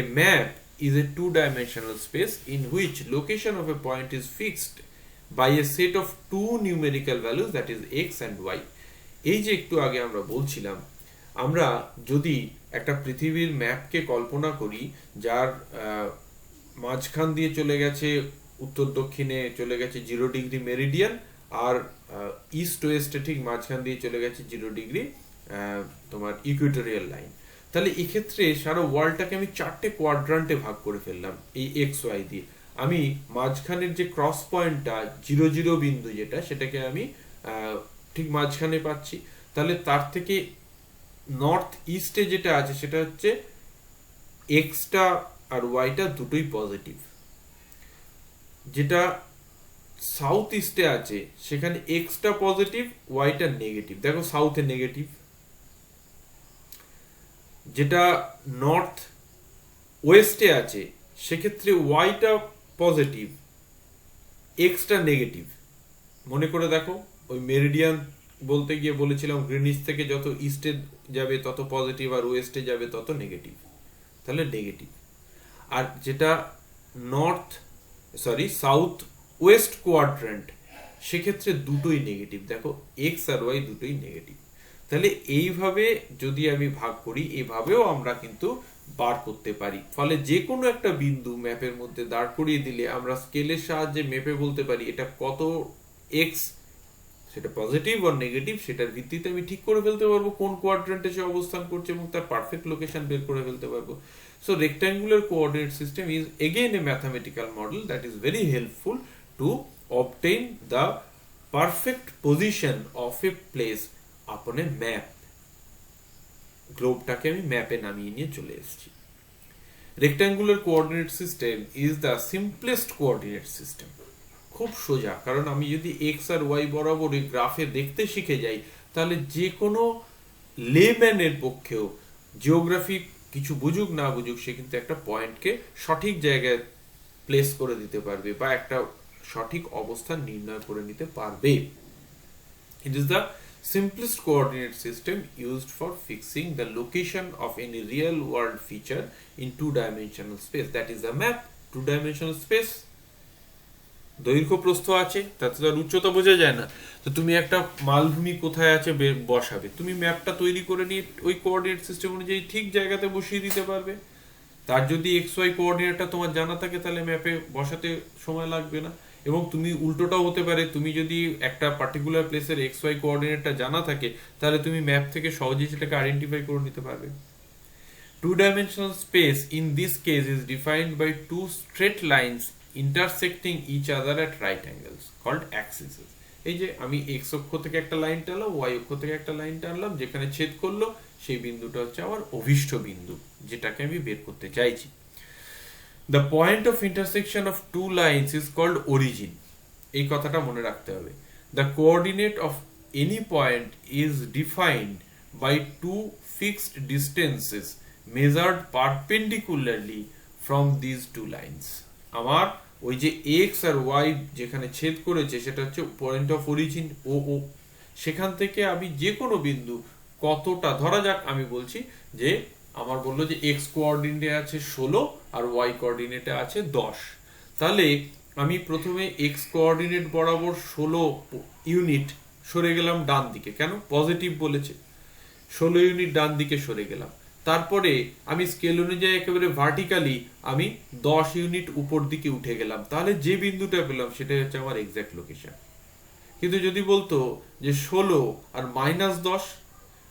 A map is a two-dimensional space in which location of a point is fixed by a set of two numerical values, that is x and y। এই যে একটু আগে আমরা বলছিলাম, আমরা যদি একটা পৃথিবীর ম্যাপকে কল্পনা করি যার মাঝখান দিয়ে চলে গেছে, উত্তর দক্ষিণে চলে গেছে 0 ডিগ্রি মেরিডিয়ান, আর ইস্ট ওয়েস্টে ঠিক মাঝখান দিয়ে চলে গেছে 0 ডিগ্রি তোমার ইকুয়েটোরিয়াল লাইন, তাহলে এক্ষেত্রে সারা ওয়ার্ল্ডটাকে আমি 4টে কোয়াড্রান্টে ভাগ করে ফেললাম এই এক্স ওয়াই দিয়ে। আমি মাঝখানের যে ক্রস পয়েন্টটা 0 বিন্দু যেটা, সেটাকে আমি ঠিক মাঝখানে পাচ্ছি। তাহলে তার থেকে নর্থ ইস্টে যেটা আছে সেটা হচ্ছে এক্সটা আর ওয়াইটা দুটোই পজিটিভ, যেটা সাউথ ইস্টে আছে সেখানে এক্সটা পজিটিভ ওয়াইটা নেগেটিভ, দেখো সাউথে নেগেটিভ। যেটা নর্থ ওয়েস্টে আছে সেক্ষেত্রে ওয়াইটা পজিটিভ এক্সটা নেগেটিভ। মনে করে দেখো, ওই মেরিডিয়ান বলতে গিয়ে বলেছিলাম গ্রিনিচ থেকে যত ইস্টে যাবে তত পজিটিভ আর ওয়েস্টে যাবে তত নেগেটিভ, তাহলে নেগেটিভ। আর যেটা সাউথ ওয়েস্ট কোয়াড্রেন্ট সেক্ষেত্রে দুটোই নেগেটিভ, দেখো এক্স আর ওয়াই দুটোই নেগেটিভ। তাহলে এইভাবে যদি আমি ভাগ করি, এইভাবেও আমরা কিন্তু বার করতে পারি। ফলে যে কোনো একটা বিন্দু ম্যাপের মধ্যে দাঁড় করিয়ে দিলে আমরা স্কেলের সাহায্যে মেপে বলতে পারি এটা কত এক্স, সেটা পজিটিভ আর নেগেটিভ, সেটার ভিত্তিতে আমি ঠিক করে ফেলতে পারবো কোন কোয়াড্রেন্টে সে অবস্থান করছে এবং তার পারফেক্ট লোকেশন বের করে ফেলতে পারবো। So rectangular coordinate system is again a mathematical model that is very helpful to obtain the perfect position of a place upon a map. গ্লোবটাকে আমি ম্যাপে নামিয়ে নিয়ে চলে এসেছি। Rectangular coordinate system is the simplest coordinate system. খুব সোজা, কারণ আমি যদি এক্স আর ওয়াই বরাবর এই গ্রাফে দেখতে শিখে যাই তাহলে যে কোনো লেম্যানের পক্ষেও জিওগ্রাফি কিছু বুঝুক না বুঝুক সে কিন্তু একটা পয়েন্টকে সঠিক জায়গায় প্লেস করে দিতে পারবে বা একটা সঠিক অবস্থান নির্ণয় করে নিতে পারবে। It is the simplest coordinate system used for fixing the location of any real world feature in two-dimensional space. That is a map, two-dimensional space. দৈর্ঘ্য প্রস্থ আছে, তাতে তার উচ্চতা বোঝা যায় না। তো তুমি একটা মালভূমি কোথায় আছে বসাবে, তুমি ম্যাপটা তৈরি করে নিয়ে ওই কোঅর্ডিনেট সিস্টেম অনুযায়ী ঠিক জায়গাতে বসিয়ে দিতে পারবে। তার যদি এক্স ওয়াই কোঅর্ডিনেটটা তোমার জানা থাকে তাহলে ম্যাপে বসাতে সময় লাগবে না। এবং তুমি উল্টোটাও হতে পারে, তুমি যদি একটা পার্টিকুলার প্লেসের এক্স ওয়াই কোঅর্ডিনেটটা জানা থাকে তাহলে তুমি ম্যাপ থেকে সহজেই সেটাকে আইডেন্টিফাই করে নিতে পারবে। Two-dimensional space in this case is defined by two straight lines intersecting each other at right angles called axes. এই যে আমি x অক্ষ থেকে একটা লাইন টানলাম, y অক্ষ থেকে একটা লাইন টানলাম, যেখানে ছেদ করলো সেই বিন্দুটা হচ্ছে আমার অভিষ্ট বিন্দু, যেটাকে আমি বের করতে চাইছি। The point of intersection of two lines is called origin. এই কথাটা মনে রাখতে হবে। The coordinate of any point is defined by two fixed distances measured perpendicularly from these two lines. আমার ওই যে x আর y যেখানে ছেদ করেছে সেটা হচ্ছে পয়েন্ট অফ অরিজিন ও ও, সেখান থেকে আমি যে কোনো বিন্দু কতটা, ধরা যাক আমি বলছি যে আমার বললো যে x কোঅর্ডিনেটে আছে 16 আর y কোঅর্ডিনেটে আছে 10, তাহলে আমি প্রথমে x কোঅর্ডিনেট বরাবর 16 ইউনিট সরে গেলাম ডান দিকে, কেন পজিটিভ বলেছে, 16 ইউনিট ডান দিকে সরে গেলাম। তারপরে আমি স্কেল অনুযায়ী একেবারে ভার্টিক্যালি আমি 10 ইউনিট উপর দিকে উঠে গেলাম, তাহলে যে বিন্দুটা পেলাম সেটাই হচ্ছে আমার এক্সাক্ট লোকেশন। কিন্তু যদি বলতো যে 16 আর -10,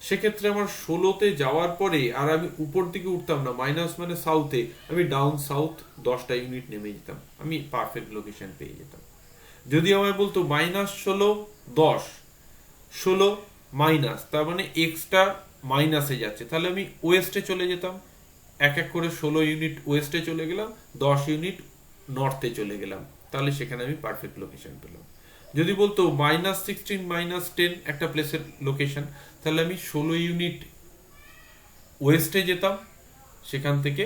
সেক্ষেত্রে আমার 16তে যাওয়ার পরে আর আমি উপর দিকে উঠতাম না, মাইনাস মানে সাউথে, আমি ডাউন সাউথ 10টা ইউনিট নেমে যেতাম, আমি পারফেক্ট লোকেশন পেয়ে যেতাম। যদি আমায় বলতো -16 10 16 মাইনাস, তার মানে এক্সটা মাইনাসে যাচ্ছে, তাহলে আমি ওয়েস্টে চলে যেতাম, এক এক করে 16 ইউনিট ওয়েস্টে চলে গেলাম, 10 ইউনিট নর্থে চলে গেলাম, তাহলে সেখানে আমি পারফেক্ট লোকেশন পেলাম। যদি বলতো -16 -10 একটা প্লেসের লোকেশন, তাহলে আমি 16 ইউনিট ওয়েস্টে যেতাম, সেখান থেকে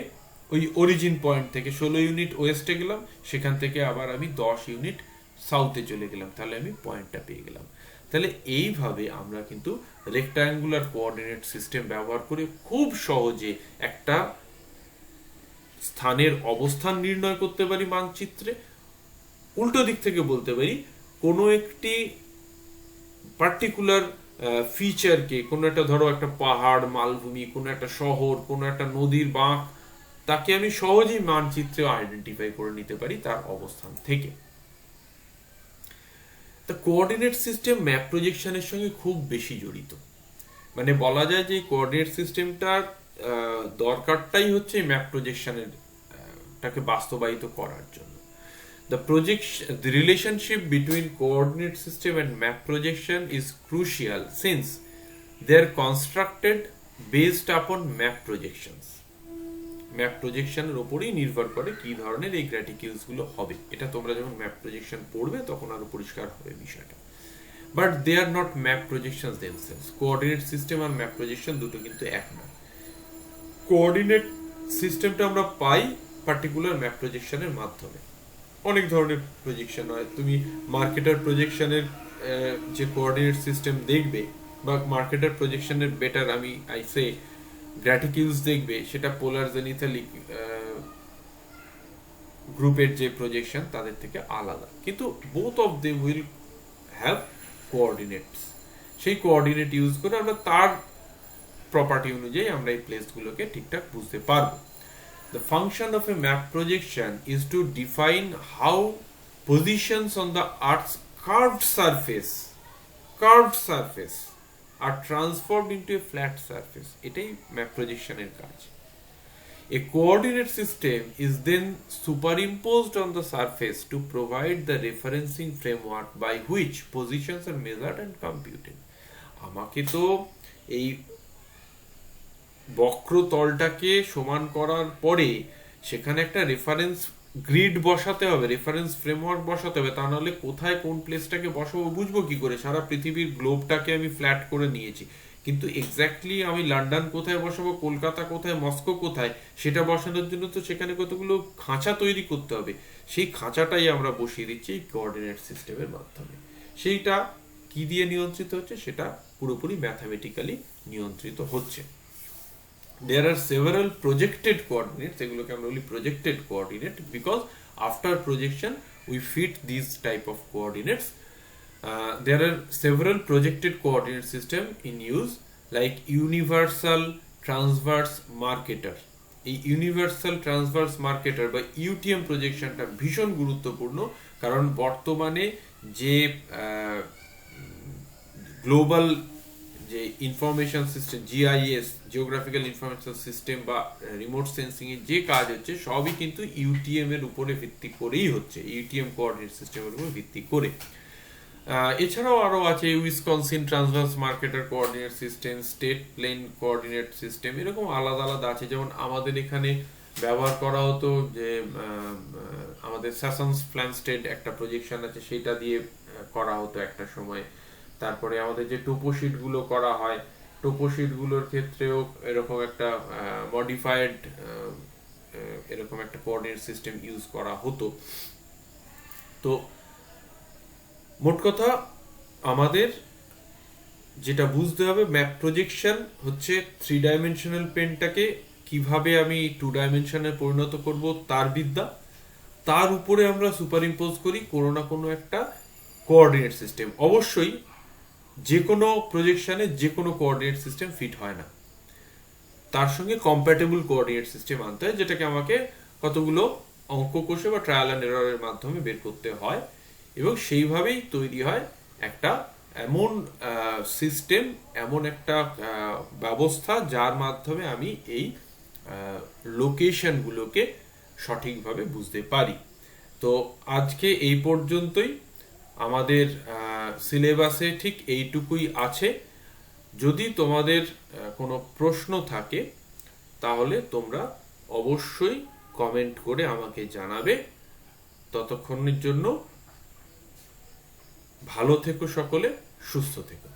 ওই অরিজিন পয়েন্ট থেকে 16 ইউনিট ওয়েস্টে গেলাম, সেখান থেকে আবার আমি 10 ইউনিট সাউথে চলে গেলাম, তাহলে আমি পয়েন্টটা পেয়ে গেলাম। তাহলে এইভাবে আমরা কিন্তু রেক্ট্যাঙ্গুলার কোঅর্ডিনেট সিস্টেম ব্যবহার করে খুব সহজে একটা স্থানের অবস্থান নির্ণয় করতে পারি মানচিত্রে। উল্টো দিক থেকে বলতে পারি, কোনো একটি পার্টিকুলার ফিচারকে, কোনো একটা ধরো একটা পাহাড়, মালভূমি, কোনো একটা শহর, কোনো একটা নদীর বাঁক, তাকে আমি সহজেই মানচিত্রে আইডেন্টিফাই করে নিতে পারি তার অবস্থান থেকে। তা কোঅর্ডিনেট সিস্টেম ম্যাপ প্রজেকশনের সঙ্গে খুব বেশি জড়িত, মানে বলা যায় যে কোঅর্ডিনেট সিস্টেমটার দরকারটাই হচ্ছে ম্যাপ প্রজেকশনের টাকে বাস্তবায়িত করার জন্য। The relationship between coordinate system and map projection is crucial since they are constructed based upon map projections. Map প্রজেকশনের ওপরেই নির্ভর করে কি ধরনের এই গ্র্যাটিকিউলস গুলো হবে। এটা তোমরা যখন ম্যাপ প্রজেকশন পড়বে তখন আরো পরিষ্কার হবে বিষয়টা। But they are not map projections themselves. Coordinate system আর ম্যাপ প্রজেকশন দুটো কিন্তু এক নয়। কোঅর্ডিনেট সিস্টেমটা আমরা পাই পার্টিকুলার ম্যাপ প্রজেকশনের মাধ্যমে। অনেক ধরনের প্রজেকশন হয়, তুমি মার্কেটার প্রজেকশনের যে কোঅর্ডিনেট সিস্টেম দেখবে বা মার্কেটার প্রজেকশনের বেটার আমি আইসে গ্র্যাটিকিউলস দেখবে, সেটা পোলার জেনিথাল গ্রুপের যে প্রজেকশন তাদের থেকে আলাদা, কিন্তু both of them will have coordinates. সেই কোঅর্ডিনেট ইউজ করে আমরা তার প্রপার্টি অনুযায়ী আমরা এই প্লেসগুলোকে ঠিকঠাক বুঝতে পারবো। The function of a map projection is to define how positions on the Earth's curved surface are transformed into a flat surface. এটাই map projection এর কাজ। A coordinate system is then superimposed on the surface to provide the referencing framework by which positions are measured and computed. আমাকে তো এই বক্রতলটাকে সমান করার পরে সেখানে একটা রেফারেন্স গ্রিড বসাতে হবে, রেফারেন্স ফ্রেমওয়ার্ক বসাতে হবে, তা নাহলে কোথায় কোন প্লেসটাকে বসাবো বুঝবো কি করে? সারা পৃথিবীর গ্লোবটাকে আমি ফ্ল্যাট করে নিয়েছি, কিন্তু এক্স্যাক্টলি আমি লন্ডন কোথায় বসাবো, কলকাতা কোথায়, মস্কো কোথায়, সেটা বসানোর জন্য তো সেখানে কতগুলো খাঁচা তৈরি করতে হবে। সেই খাঁচাটাই আমরা বসিয়ে দিচ্ছি এই কোঅর্ডিনেট সিস্টেমের মাধ্যমে। সেইটা কি দিয়ে নিয়ন্ত্রিত হচ্ছে? সেটা পুরোপুরি ম্যাথামেটিক্যালি নিয়ন্ত্রিত হচ্ছে। There are several projected coordinates, এগুলোকে আমরা বলি projected coordinate, because after projection we fit these type of coordinates. There are several projected coordinate system in use, like universal transverse marketer. এই ইউনিভার্সাল ট্রান্সভার্স মার্কেটার বা UTM প্রজেকশনটা ভীষণ গুরুত্বপূর্ণ, কারণ বর্তমানে যে গ্লোবাল যে information system, GIS, geographical information system বা remote sensing এর যে কাজ হচ্ছে সবই কিন্তু ইউটিএম এর উপরে ভিত্তি করেই হচ্ছে, ইউটিএম কোঅর্ডিনেট সিস্টেমের উপর ভিত্তি করে। এছাড়াও আরো আছে Wisconsin transverse Mercator coordinate system, state plane coordinate system, এরকম আলাদা আলাদা আছে। যেমন আমাদের এখানে ব্যবহার করা হতো যে আমাদের স্যাসন্স ফ্ল্যানস্টেড একটা প্রজেকশন আছে, সেটা দিয়ে করা হতো একটা সময়। তারপরে আমাদের যে টোপোশিট গুলো করা হয়, টোপোশিট গুলোর ক্ষেত্রেও এরকম একটা মডিফাইড এরকম একটা কোঅর্ডিনেট সিস্টেম ইউজ করা হতো। তো মোট কথা আমাদের যেটা বুঝতে হবে, ম্যাপ প্রজেকশন হচ্ছে 3 ডাইমেনশনাল পেনটাকে কিভাবে আমি 2 ডাইমেনশনে পরিণত করব তার বিদ্যা, তার উপরে আমরা সুপার ইম্পোজ করি কোনো না কোনো একটা কোঅর্ডিনেট সিস্টেম। অবশ্যই যে কোনো প্রজেকশনে যে কোনো কোঅর্ডিনেট সিস্টেম ফিট হয় না, তার সঙ্গে কম্প্যাটেবল কোঅর্ডিনেট সিস্টেম আনতে হয়, যেটাকে আমাকে কতগুলো অঙ্ক কষে বা ট্রায়াল অ্যান্ড এররের মাধ্যমে বের করতে হয়, এবং সেইভাবেই তৈরি হয় একটা এমন সিস্টেম, এমন একটা ব্যবস্থা যার মাধ্যমে আমি এই লোকেশনগুলোকে সঠিকভাবে বুঝতে পারি। তো আজকে এই পর্যন্তই, আমাদের সিলেবাসে ঠিক এইটুকুই আছে। যদি তোমাদের কোনো প্রশ্ন থাকে তাহলে তোমরা অবশ্যই কমেন্ট করে আমাকে জানাবে। ততক্ষণের জন্য ভালো থেকো সকলে, সুস্থ থেকো।